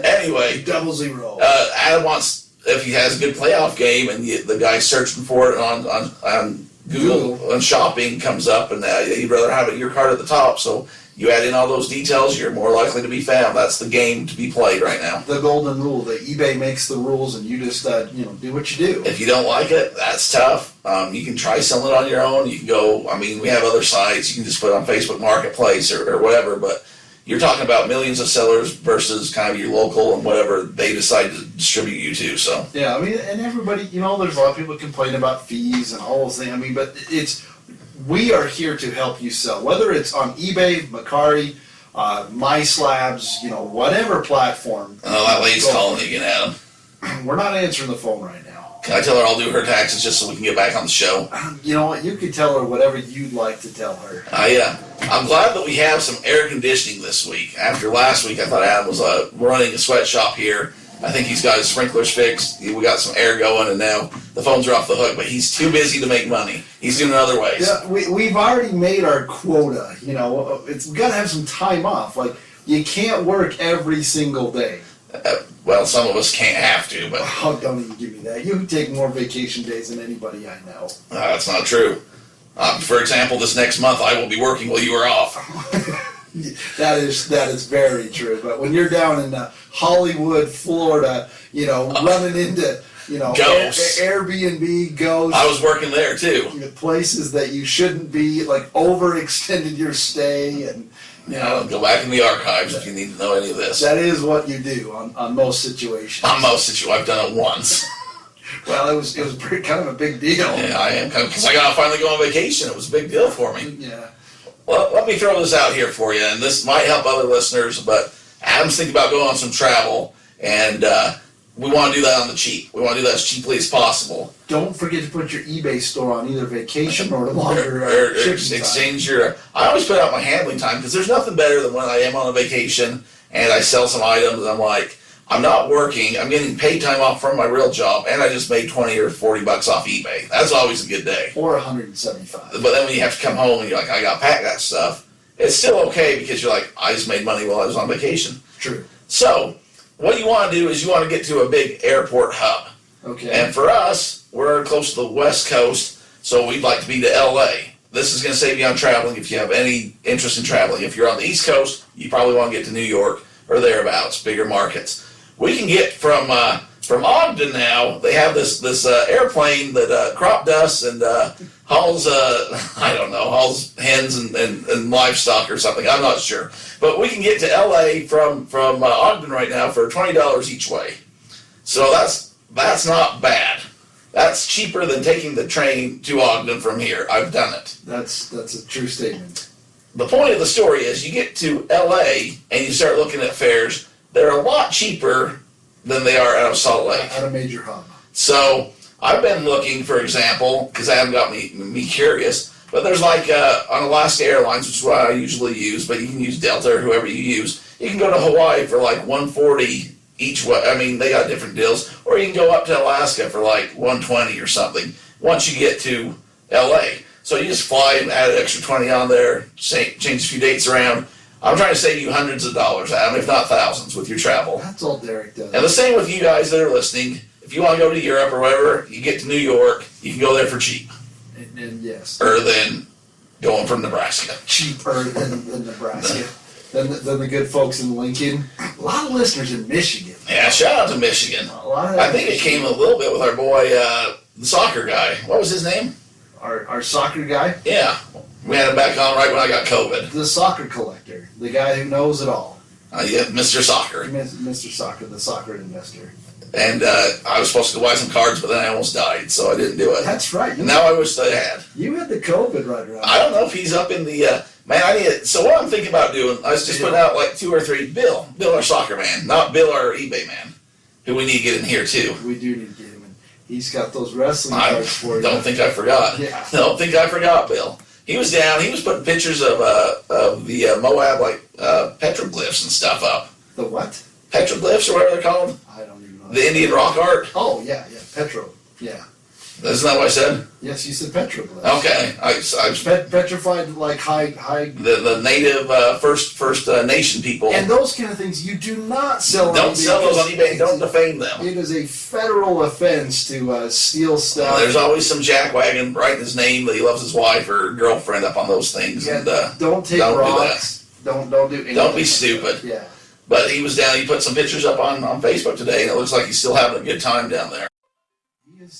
S2: anyway,
S1: 0-0.
S2: Adam wants, if he has a good playoff game and the guy's searching for it on Google, on shopping comes up, and you'd rather have your card at the top. So you add in all those details, you're more likely to be found. That's the game to be played right now.
S1: The golden rule. The eBay makes the rules, and you just do what you do.
S2: If you don't like it, that's tough. You can try selling it on your own. You can go. We have other sites. You can just put it on Facebook Marketplace or whatever. But you're talking about millions of sellers versus kind of your local and whatever they decide to distribute you to. So
S1: yeah, and everybody, there's a lot of people complain about fees and all those things. But we are here to help you sell, whether it's on eBay, Mercari, MySlabs, whatever platform.
S2: oh, that lady's calling again, Adam.
S1: We're not answering the phone right now.
S2: Can I tell her I'll do her taxes just so we can get back on the show?
S1: You know what? You could tell her whatever you'd like to tell her.
S2: I'm glad that we have some air conditioning this week. After last week, I thought Adam was running a sweatshop here. I think he's got his sprinklers fixed. We got some air going, and now the phones are off the hook. But he's too busy to make money. He's doing it other ways.
S1: Yeah, we've already made our quota. You know, we got to have some time off. Like, you can't work every single day.
S2: Well, some of us can't have to, but
S1: Oh, don't even give me that. You take more vacation days than anybody I know.
S2: that's not true. For example, this next month I will be working while you are off.
S1: That is very true. But when you're down in Hollywood, Florida, you know, running into, you know,
S2: Ghosts.
S1: Airbnb, ghosts,
S2: I was working there too.
S1: places that you shouldn't be, like overextended your stay, and you know,
S2: Go back in the archives if you need to know any of this.
S1: that is what you do on most situations.
S2: On most situations, I've done it once.
S1: Well, it was kind of a big deal.
S2: Yeah, I am, because I got to finally go on vacation. It was a big deal for me.
S1: Yeah.
S2: Well, let me throw this out here for you, and this might help other listeners, but Adam's thinking about going on some travel, and we want to do that on the cheap. We want to do that as cheaply as possible.
S1: Don't forget to put your eBay store on either vacation or longer
S2: Or
S1: shipping time.
S2: exchange your... I always put out my handling time, because there's nothing better than when I am on a vacation, and I sell some items, and I'm like, I'm not working, I'm getting paid time off from my real job, and I just made 20 or 40 bucks off eBay. That's always a good day.
S1: Or 175.
S2: But then when you have to come home and you're like, I got to pack that stuff, it's still okay because you're like, I just made money while I was on vacation.
S1: True.
S2: So, what you want to do is you want to get to a big airport hub.
S1: Okay.
S2: And for us, we're close to the West Coast, so we'd like to be to LA. This is going to save you on traveling if you have any interest in traveling. If you're on the East Coast, you probably want to get to New York or thereabouts, bigger markets. We can get from Ogden now. They have this airplane that crop dusts and hauls hauls hens and livestock or something. I'm not sure, but we can get to LA from Ogden right now for $20 each way. So that's not bad. That's cheaper than taking the train to Ogden from here. I've done it.
S1: That's a true statement.
S2: The point of the story is you get to LA and you start looking at fares. They're a lot cheaper than they are out of Salt Lake.
S1: At a major hub.
S2: So I've been looking, for example, because I haven't got me curious, but there's like on Alaska Airlines, which is what I usually use, but you can use Delta or whoever you use. You can go to Hawaii for like $140 each way. I mean, they got different deals. Or you can go up to Alaska for like $120 or something once you get to LA. So you just fly and add an extra $20 on there, change a few dates around. I'm trying to save you hundreds of dollars, Adam, if not thousands, with your travel.
S1: That's all Derek does.
S2: And the same with you guys that are listening. If you want to go to Europe or whatever, you get to New York, you can go there for cheap.
S1: And yes.
S2: Than going from Nebraska.
S1: Cheaper than Nebraska. than the good folks in Lincoln. A lot of listeners in Michigan.
S2: Yeah, shout out to Michigan.
S1: A lot of
S2: I think it came a little bit with our boy, the soccer guy. What was his name?
S1: Our soccer guy.
S2: Yeah. We had him back on right when I got COVID.
S1: The soccer collector. The guy who knows it all.
S2: Yeah, Mr. Soccer.
S1: Mr. Soccer, the soccer investor.
S2: And I was supposed to go buy some cards, but then I almost died, so I didn't do it.
S1: That's right.
S2: And now I wish I had.
S1: You had the COVID right around.
S2: I don't know if he's up in the... man, I need it. So what I'm thinking about doing, I was just putting out like 2 or 3. Bill our soccer man, not Bill our eBay man, who we need to get in here too.
S1: We do need to get him in. He's got those wrestling
S2: I
S1: cards for you.
S2: don't think I forgot.
S1: Yeah.
S2: Don't think I forgot, Bill. He was down. He was putting pictures of the Moab petroglyphs and stuff up.
S1: The what?
S2: Petroglyphs or whatever they're called.
S1: I don't even know.
S2: The Indian rock art.
S1: Oh yeah, Petro. Yeah.
S2: Isn't that what I said?
S1: Yes, you said petroglyphs.
S2: Okay.
S1: Petrified like high.
S2: The native first nation people.
S1: And those kind of things you do not sell on eBay.
S2: Don't sell those on eBay. Don't defame them.
S1: It is a federal offense to steal stuff.
S2: There's always some jackwagon writing his name that he loves his wife or girlfriend up on those things.
S1: Yeah,
S2: And
S1: don't take rocks. Don't do anything.
S2: Don't be stupid.
S1: Yeah.
S2: But he was down. He put some pictures up on Facebook today, and it looks like he's still having a good time down there.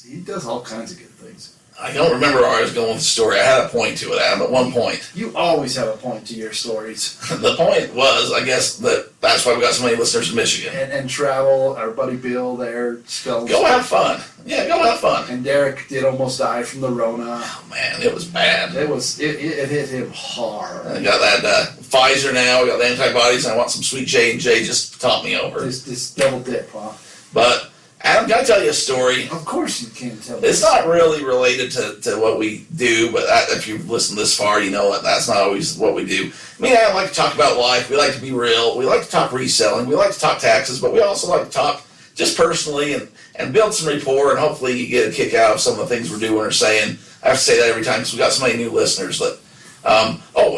S1: He does all kinds of good things.
S2: I don't remember where I was going with the story. I had a point to it, Adam, at one point.
S1: You always have a point to your stories.
S2: The point was, I guess, that's why we got so many listeners in Michigan.
S1: And travel, our buddy Bill there, spells.
S2: Go have fun. Yeah, go have fun.
S1: And Derek did almost die from the Rona.
S2: Oh, man, it was bad.
S1: It hit him hard.
S2: I got that Pfizer now. I got the antibodies. And I want some sweet J&J. Just top me over.
S1: This double dip, huh?
S2: But Adam, can I tell you a story?
S1: Of course you can tell me.
S2: It's not really related to what we do, but if you've listened this far, you know that's not always what we do. Me and Adam like to talk about life. We like to be real. We like to talk reselling. We like to talk taxes, but we also like to talk just personally and build some rapport, and hopefully you get a kick out of some of the things we're doing or saying. I have to say that every time because we got so many new listeners that,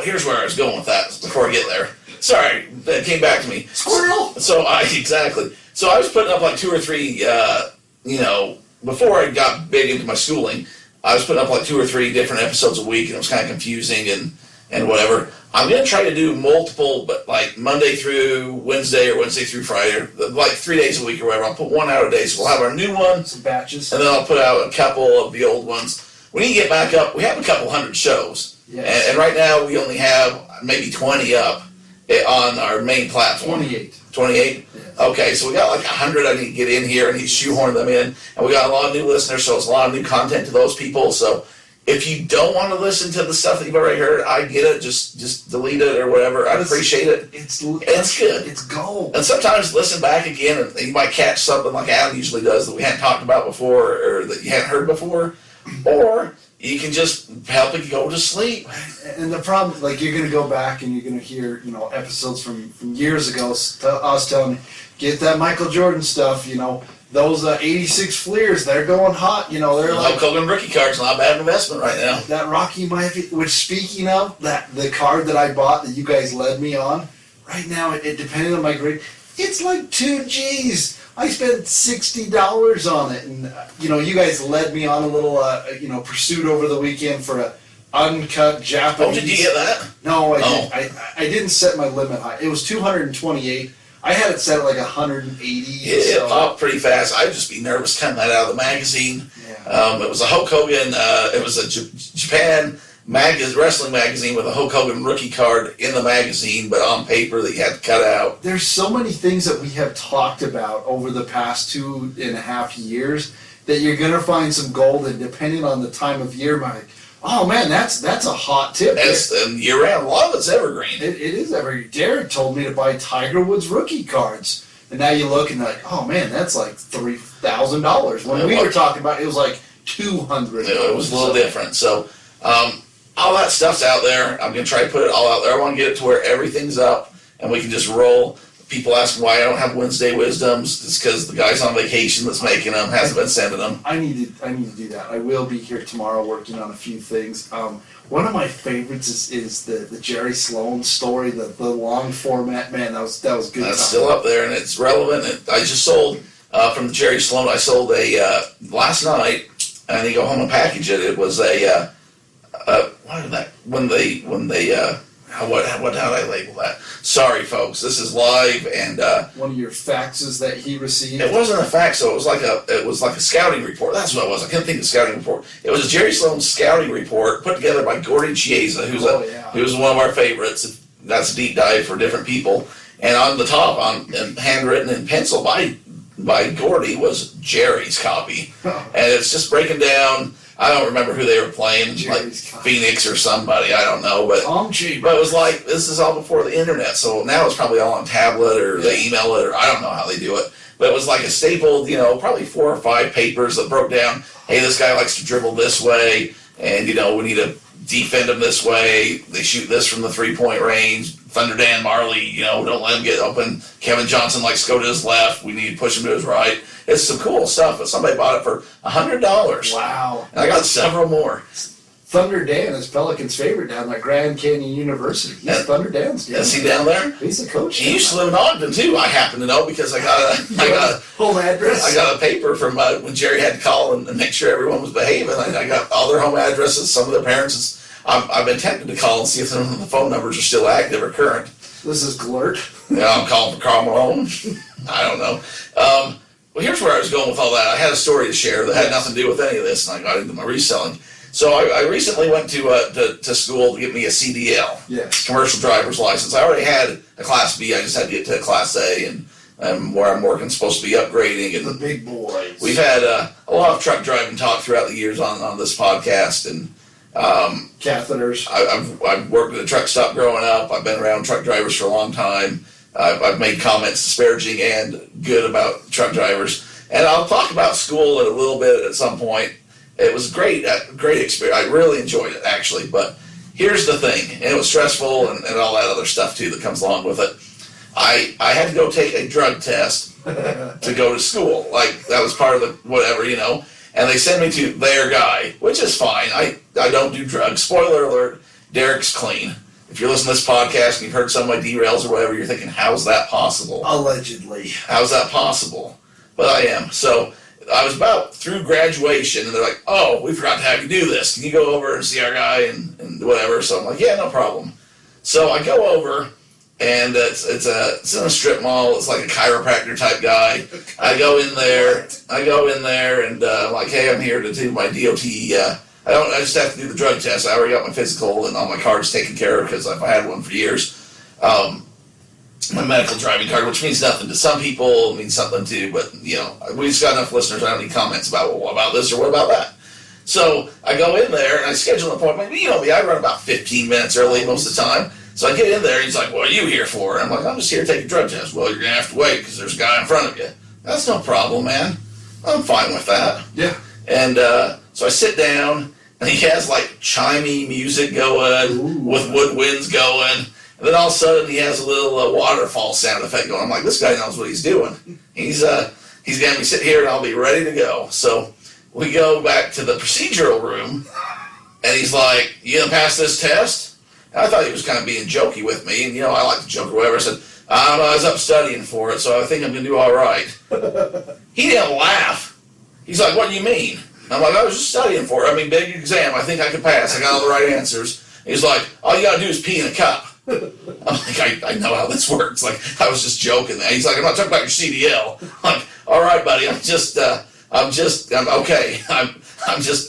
S2: here's where I was going with that before I get there. Sorry, that came back to me.
S1: Squirrel!
S2: So I was putting up like 2 or 3, before I got big into my schooling, I was putting up like 2 or 3 different episodes a week, and it was kind of confusing and whatever. I'm going to try to do multiple, but like Monday through Wednesday or Wednesday through Friday, like 3 days a week or whatever. I'll put one out a day, so we'll have our new one.
S1: Some batches.
S2: And then I'll put out a couple of the old ones. We need to get back up. We have a couple hundred shows.
S1: Yes.
S2: And right now we only have maybe 20 up on our main platform.
S1: 28.
S2: 28?
S1: Yes.
S2: Okay, so we got like 100 I need to get in here. I need to shoehorn them in. And we got a lot of new listeners, so it's a lot of new content to those people. So if you don't want to listen to the stuff that you've already heard, I get it. Just delete it or whatever. I appreciate it.
S1: It's
S2: good.
S1: It's gold.
S2: And sometimes listen back again, and you might catch something like Adam usually does that we hadn't talked about before or that you hadn't heard before. Or you can just help it go to sleep.
S1: And the problem, like, you're going to go back and you're going to hear, episodes from years ago, us telling, get that Michael Jordan stuff, those 86 Fleers, they're going hot, they're like...
S2: Hulk Hogan rookie card's not a bad investment right now.
S1: That Rocky Miami, which, speaking of, the card that I bought that you guys led me on, right now, it depending on my grade, it's like 2 G's. I spent $60 on it, and you guys led me on a little pursuit over the weekend for a uncut Japanese.
S2: Oh, did you get that?
S1: No, I didn't set my limit high. It was 228. I had it set at like 180.
S2: It popped pretty fast. I'd just be nervous cutting that out of the magazine.
S1: Yeah.
S2: It was a Hulk Hogan. It was a Japan wrestling magazine with a Hulk Hogan rookie card in the magazine, but on paper that you had to cut out.
S1: There's so many things that we have talked about over the past 2.5 years that you're gonna find some gold, and depending on the time of year, oh man, that's a hot tip.
S2: And year round, a lot of it's evergreen.
S1: It is evergreen. Derek told me to buy Tiger Woods rookie cards, and now you look and like, oh man, that's like $3,000. When we were talking about it was like $200.
S2: It was a little different. So. All that stuff's out there. I'm going to try to put it all out there. I want to get it to where everything's up and we can just roll. People ask why I don't have Wednesday Wisdoms. It's because the guy's on vacation that's making them, hasn't been sending them.
S1: I need to do that. I will be here tomorrow working on a few things. One of my favorites is the Jerry Sloan story, the long format. Man, that was good.
S2: That's still up there and it's relevant. I just sold from the Jerry Sloan. I sold a last night. I need to go home and package it. It was a how did I label that? Sorry, folks. This is live and
S1: one of your faxes that he received.
S2: It wasn't a fax, though. It was like a scouting report. That's what it was. I couldn't think of scouting report. It was a Jerry Sloan scouting report put together by Gordy Chiesa, who's one of our favorites. That's a deep dive for different people. And on the top, and handwritten in pencil by Gordy, was Jerry's copy, and it's just breaking down. I don't remember who they were playing, like Phoenix or somebody, I don't know, but it was like, this is all before the internet, so now it's probably all on tablet, or they email it, or I don't know how they do it, but it was like a stapled, probably 4 or 5 papers that broke down, hey, this guy likes to dribble this way, and, we need to defend him this way, they shoot this from the 3-point range, Thunder Dan Marley, don't let him get open, Kevin Johnson likes to go to his left, we need to push him to his right. It's some cool stuff, but somebody bought it for $100.
S1: Wow.
S2: And I got several more.
S1: Thunder Dan is Pelican's favorite down at Grand Canyon University. He's Thunder Dan's.
S2: Is he down there?
S1: He's a coach.
S2: He used to live in Ogden, too. I happen to know because I got a
S1: home address.
S2: I got a paper from when Jerry had to call and make sure everyone was behaving. I got all their home addresses, some of their parents. I've been tempted to call and see if some of the phone numbers are still active or current.
S1: This is Glurt.
S2: I'm calling for Carl Malone. I don't know. Well, here's where I was going with all that. I had a story to share that had nothing to do with any of this, and I got into my reselling. So I recently went to school to get me a CDL, commercial driver's license. I already had a Class B. I just had to get to a Class A, and where I'm working supposed to be upgrading. And
S1: the big boys.
S2: We've had a lot of truck driving talk throughout the years on this podcast, and
S1: catheters.
S2: I've worked at a truck stop growing up. I've been around truck drivers for a long time. I've made comments disparaging and good about truck drivers. And I'll talk about school a little bit at some point. It was great experience. I really enjoyed it, actually. But here's the thing, and it was stressful and all that other stuff, too, that comes along with it. I had to go take a drug test to go to school. Like, that was part of the whatever, you know. And they sent me to their guy, which is fine. I don't do drugs. Spoiler alert, Derek's clean. If you're listening to this podcast and you've heard some of my derails or whatever, you're thinking, how's that possible?
S1: Allegedly.
S2: How's that possible? But I am. So I was about through graduation, and they're like, oh, we forgot to have you do this. Can you go over and see our guy and whatever? So I'm like, yeah, no problem. So I go over, and it's in a strip mall. It's like a chiropractor type guy. I go in there, and I'm like, hey, I'm here to do my DOT. I just have to do the drug test. I already got my physical and all my cards taken care of because I've had one for years. My medical driving card, which means nothing to some people, it means something too, but, you know, we just got enough listeners. I don't need comments about, well, what about this or what about that? So I go in there and I schedule an appointment. You know me, I run about 15 minutes early most of the time. So I get in there and he's like, what are you here for? And I'm like, I'm just here to take a drug test. Well, you're going to have to wait because there's a guy in front of you. That's no problem, man. I'm fine with that.
S1: Yeah.
S2: And so I sit down and he has like chimey music going with woodwinds going. And then all of a sudden he has a little waterfall sound effect going. I'm like, this guy knows what he's doing. He's got me sit here and I'll be ready to go. So we go back to the procedural room and he's like, you gonna pass this test? And I thought he was kind of being jokey with me. And, you know, I like to joke or whatever. I said, I was up studying for it, so I think I'm gonna do all right. He didn't laugh. He's like, what do you mean? I'm like, I was just studying for it. I mean, big exam. I think I can pass. I got all the right answers. He's like, all you gotta do is pee in a cup. I'm like, I know how this works. Like, I was just joking. He's like, I'm not talking about your CDL. I'm like, all right, buddy. I'm okay.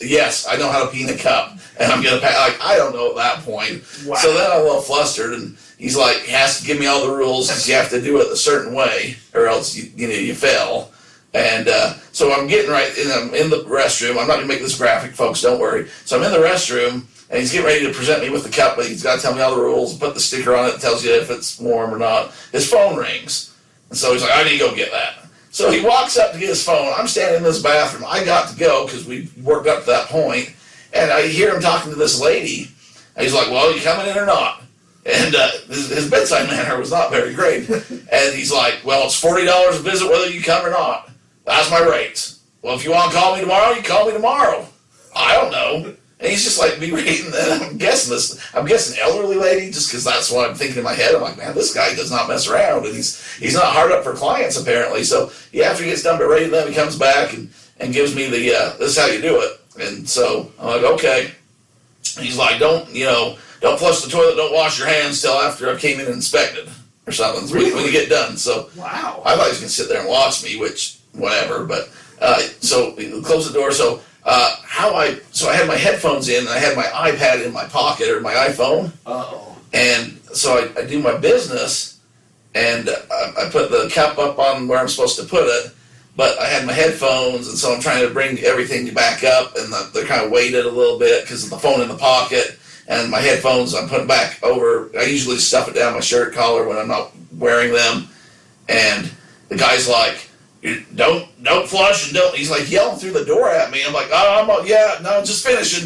S2: Yes, I know how to pee in a cup, and I'm gonna pass. Like, I don't know at that point.
S1: Wow.
S2: So then I'm a little flustered, and he's like, he has to give me all the rules because you have to do it a certain way, or else you fail. And so I'm getting I'm in the restroom. I'm not gonna make this graphic, folks. Don't worry. So I'm in the restroom. And he's getting ready to present me with the cup, but he's got to tell me all the rules, put the sticker on it that tells you if it's warm or not. His phone rings. And so he's like, I need to go get that. So he walks up to get his phone. I'm standing in this bathroom. I got to go because we worked up to that point. And I hear him talking to this lady. And he's like, well, you coming in or not? And his bedside manner was not very great. And he's like, well, it's $40 a visit whether you come or not. That's my rates. Well, if you want to call me tomorrow, you call me tomorrow. I don't know. And he's just like berating, and I'm guessing elderly lady, just because that's what I'm thinking in my head. I'm like, man, this guy does not mess around, and he's not hard up for clients apparently. So after he gets done berating them, he comes back and gives me the this is how you do it. And so I'm like, okay. He's like, don't flush the toilet, don't wash your hands till after I came in and inspected or something.
S1: Really?
S2: When you get done. So
S1: wow.
S2: I thought he was gonna sit there and watch me, which whatever. But so we close the door. So. So I had my headphones in and I had my iPad in my pocket or my iPhone.
S1: Uh-oh.
S2: And so I do my business and I put the cup up on where I'm supposed to put it, but I had my headphones and so I'm trying to bring everything back up and they're kind of weighted a little bit because of the phone in the pocket and my headphones I'm putting back over. I usually stuff it down my shirt collar when I'm not wearing them. And the guy's like, don't flush and don't. He's like yelling through the door at me. I'm like, just finishing.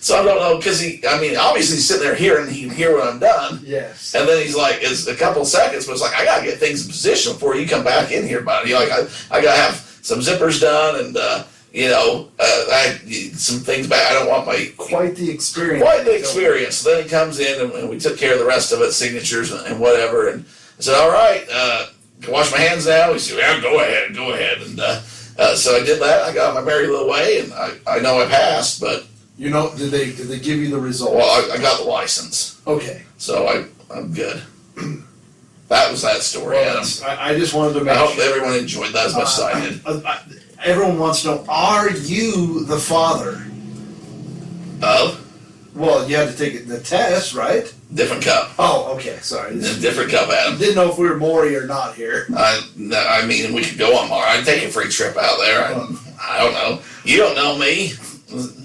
S2: So I don't know because obviously he's sitting there hearing he can hear when I'm done.
S1: Yes.
S2: And then he's like, it's a couple seconds, but it's like I gotta get things in position before you come back in here, buddy. Like I gotta have some zippers done and I had some things back. I don't want my
S1: quite the experience.
S2: So then he comes in and we took care of the rest of it, signatures and whatever. And I said, all right. Can I wash my hands now? He said, yeah, go ahead. And so I did that. I got on my merry little way, and I know I passed, but...
S1: did they give you the results?
S2: Well, I got the license.
S1: Okay.
S2: So I'm good. That was that story, Adam.
S1: I just wanted to make
S2: I hope everyone enjoyed that as much as I did.
S1: Everyone wants to know, are you the father?
S2: Of?
S1: Well, you had to take the test, right?
S2: Different cup.
S1: Oh, okay. Sorry.
S2: Different cup, Adam.
S1: Didn't know if we were Maury or not here.
S2: I mean, we could go on Maury. I'd take a free trip out there. I don't know. You don't know me.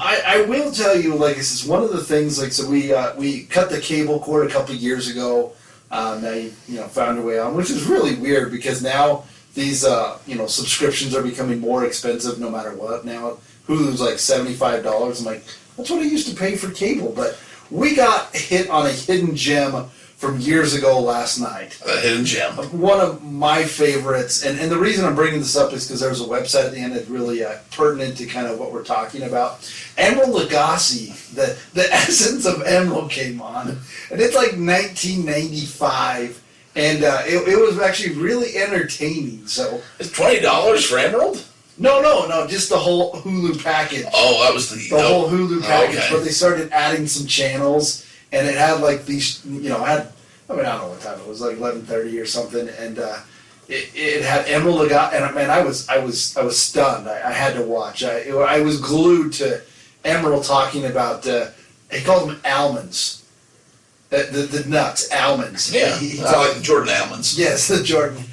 S1: I will tell you, like, this is one of the things, like, so we cut the cable cord a couple of years ago. Now you found your way on, which is really weird because now these subscriptions are becoming more expensive no matter what now. Hulu's like $75. I'm like, that's what I used to pay for cable. But we got hit on a hidden gem from years ago last night.
S2: A hidden gem.
S1: One of my favorites, and the reason I'm bringing this up is because there was a website at the end that's really pertinent to kind of what we're talking about. Emerald Lagasse, the essence of Emerald came on, and it's like 1995, and it was actually really entertaining. So
S2: it's $20 for Emerald?
S1: No, just the whole Hulu package.
S2: Oh, that was the
S1: whole Hulu package,
S2: okay.
S1: But they started adding some channels. And it had like these, I don't know what time it was, like 11:30 or something, and it had Emerald Lagasse, and man, I was stunned. I had to watch. I was glued to Emerald talking about. He called them almonds, the nuts, almonds.
S2: Yeah, I like the Jordan almonds.
S1: Yes, the Jordan,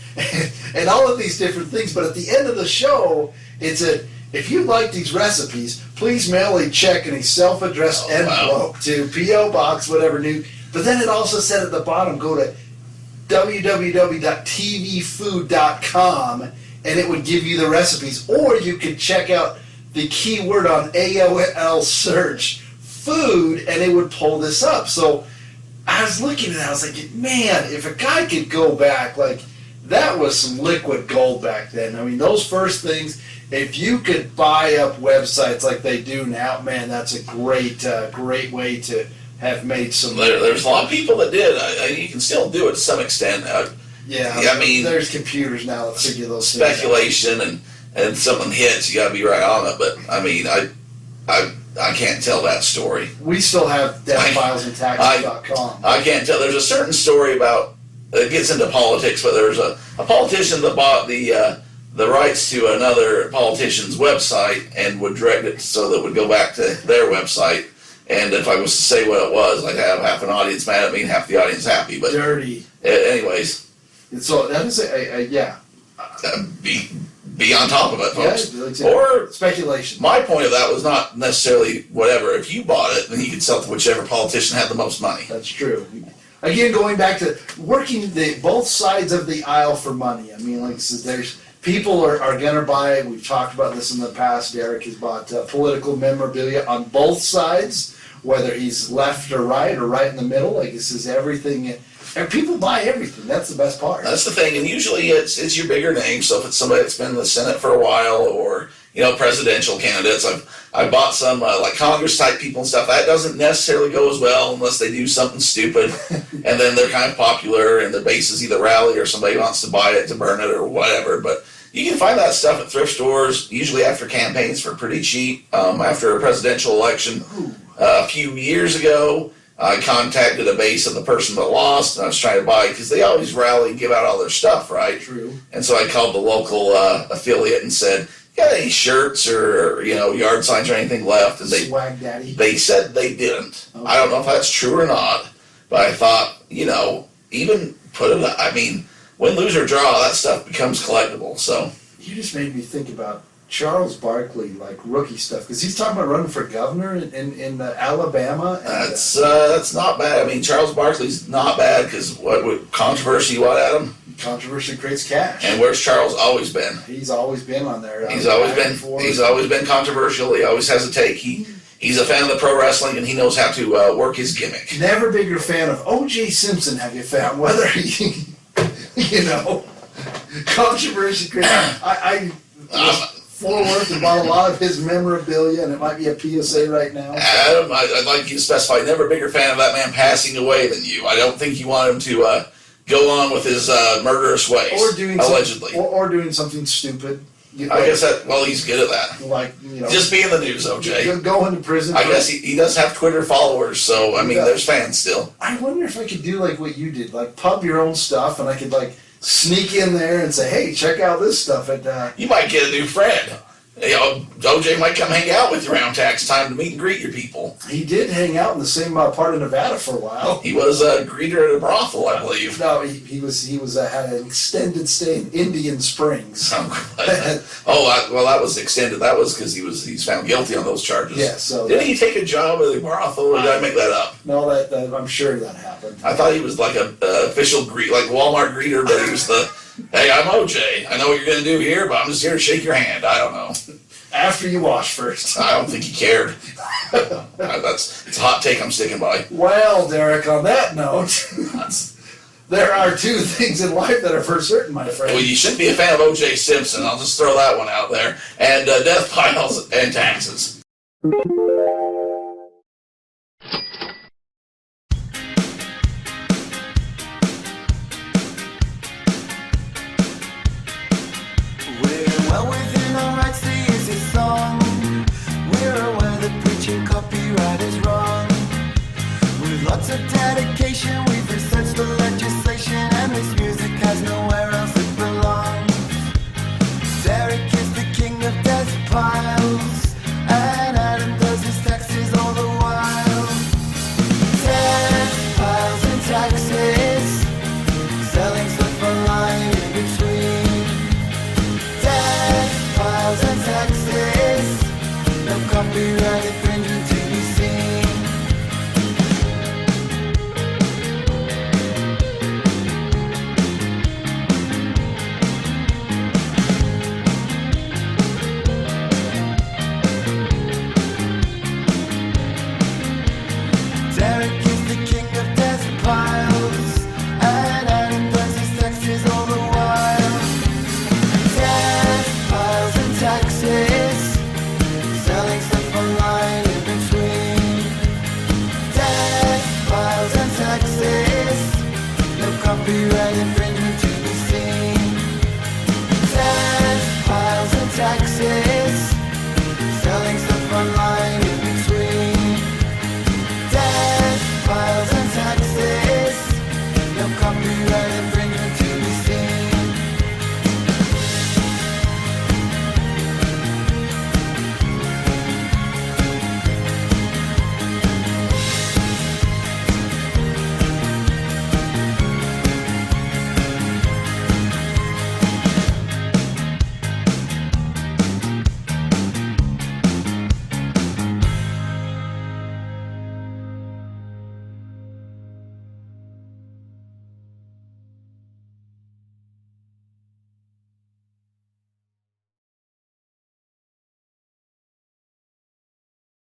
S1: and all of these different things. But at the end of the show, it said, if you like these recipes, please mail a check in a self-addressed envelope to P.O. Box, whatever new. But then it also said at the bottom, go to www.tvfood.com, and it would give you the recipes. Or you could check out the keyword on AOL search, food, and it would pull this up. So I was looking at it, I was like, man, if a guy could go back, like, that was some liquid gold back then. I mean, those first things, if you could buy up websites like they do now, man, that's a great way to have made some.
S2: There's a lot of people that did. You can still do it to some extent.
S1: Yeah,
S2: I mean,
S1: there's computers now that figure those
S2: speculation
S1: things out.
S2: and something hits, you got to be right on it. But I mean, I can't tell that story.
S1: We still have Deathpiles and Taxes.com.
S2: I can't tell. There's a certain story about it gets into politics, but there's a politician that bought the rights to another politician's website and would direct it so that it would go back to their website. And if I was to say what it was, I'd have half an audience mad at me and half the audience happy. But
S1: dirty.
S2: Anyways.
S1: So that is yeah.
S2: Be on top of it, folks.
S1: Yeah,
S2: or
S1: speculation.
S2: My point of that was not necessarily whatever. If you bought it, then you could sell it to whichever politician had the most money.
S1: That's true. Again, going back to working both sides of the aisle for money. I mean, like there's people are going to buy. We've talked about this in the past. Derek has bought political memorabilia on both sides, whether he's left or right in the middle. Like this is everything. And people buy everything. That's the best part.
S2: That's the thing, and usually it's your bigger name. So if it's somebody that's been in the Senate for a while, or presidential candidates, I've bought some like Congress type people and stuff. That doesn't necessarily go as well unless they do something stupid, and then they're kind of popular, and the base is either rally or somebody wants to buy it to burn it or whatever. But you can find that stuff at thrift stores, usually after campaigns for pretty cheap. After a presidential election a few years ago, I contacted a base of the person that lost, and I was trying to buy, because they always rally and give out all their stuff, right?
S1: True.
S2: And so I called the local affiliate and said, got any shirts or, yard signs or anything left? And
S1: Swag Daddy.
S2: they said they didn't.
S1: Okay.
S2: I don't know if that's true or not, but I thought, even put it, win, lose, or draw, that stuff becomes collectible, so.
S1: You just made me think about Charles Barkley, like rookie stuff, because he's talking about running for governor in Alabama. And,
S2: that's not bad. I mean, Charles Barkley's not bad, because what controversy, Adam?
S1: Controversy creates cash.
S2: And where's Charles always been?
S1: He's always been on there.
S2: He's always been controversial. He always has a take. He's a fan of the pro wrestling, and he knows how to work his gimmick.
S1: Never bigger fan of O.J. Simpson, have you found? Whether he, controversy creates. I Fort Worth and bought a lot of his memorabilia, and it might be a PSA right now.
S2: Adam, I'd like you to specify, never bigger fan of that man passing away than you. I don't think you want him to go on with his murderous ways,
S1: or doing
S2: allegedly.
S1: Or doing something stupid.
S2: I guess he's good at that.
S1: Like,
S2: just be in the news, OJ.
S1: Go into prison.
S2: I guess he does have Twitter followers, so, there's fans still.
S1: I wonder if I could do like what you did, like pub your own stuff, and I could like sneak in there and say, hey, check out this stuff.
S2: You might get a new friend. OJ might come hang out with you around tax time to meet and greet your people.
S1: He did hang out in the same part of Nevada for a while.
S2: He was a greeter at a brothel, I believe.
S1: No, he was had an extended stay in Indian Springs.
S2: That was extended. That was because he's found guilty on those charges.
S1: Yeah. So
S2: didn't he take a job at a brothel, or did I make that up?
S1: No, that I'm sure that happened.
S2: I thought he was like a official like Walmart greeter, but he was Hey, I'm OJ. I know what you're going to do here, but I'm just here to shake your hand. I don't know.
S1: After you wash first.
S2: I don't think he cared. It's a hot take I'm sticking by.
S1: Well, Derek, on that note, there are two things in life that are for certain, my friend.
S2: Well, you shouldn't be a fan of O.J. Simpson. I'll just throw that one out there. And Deathpiles and taxes.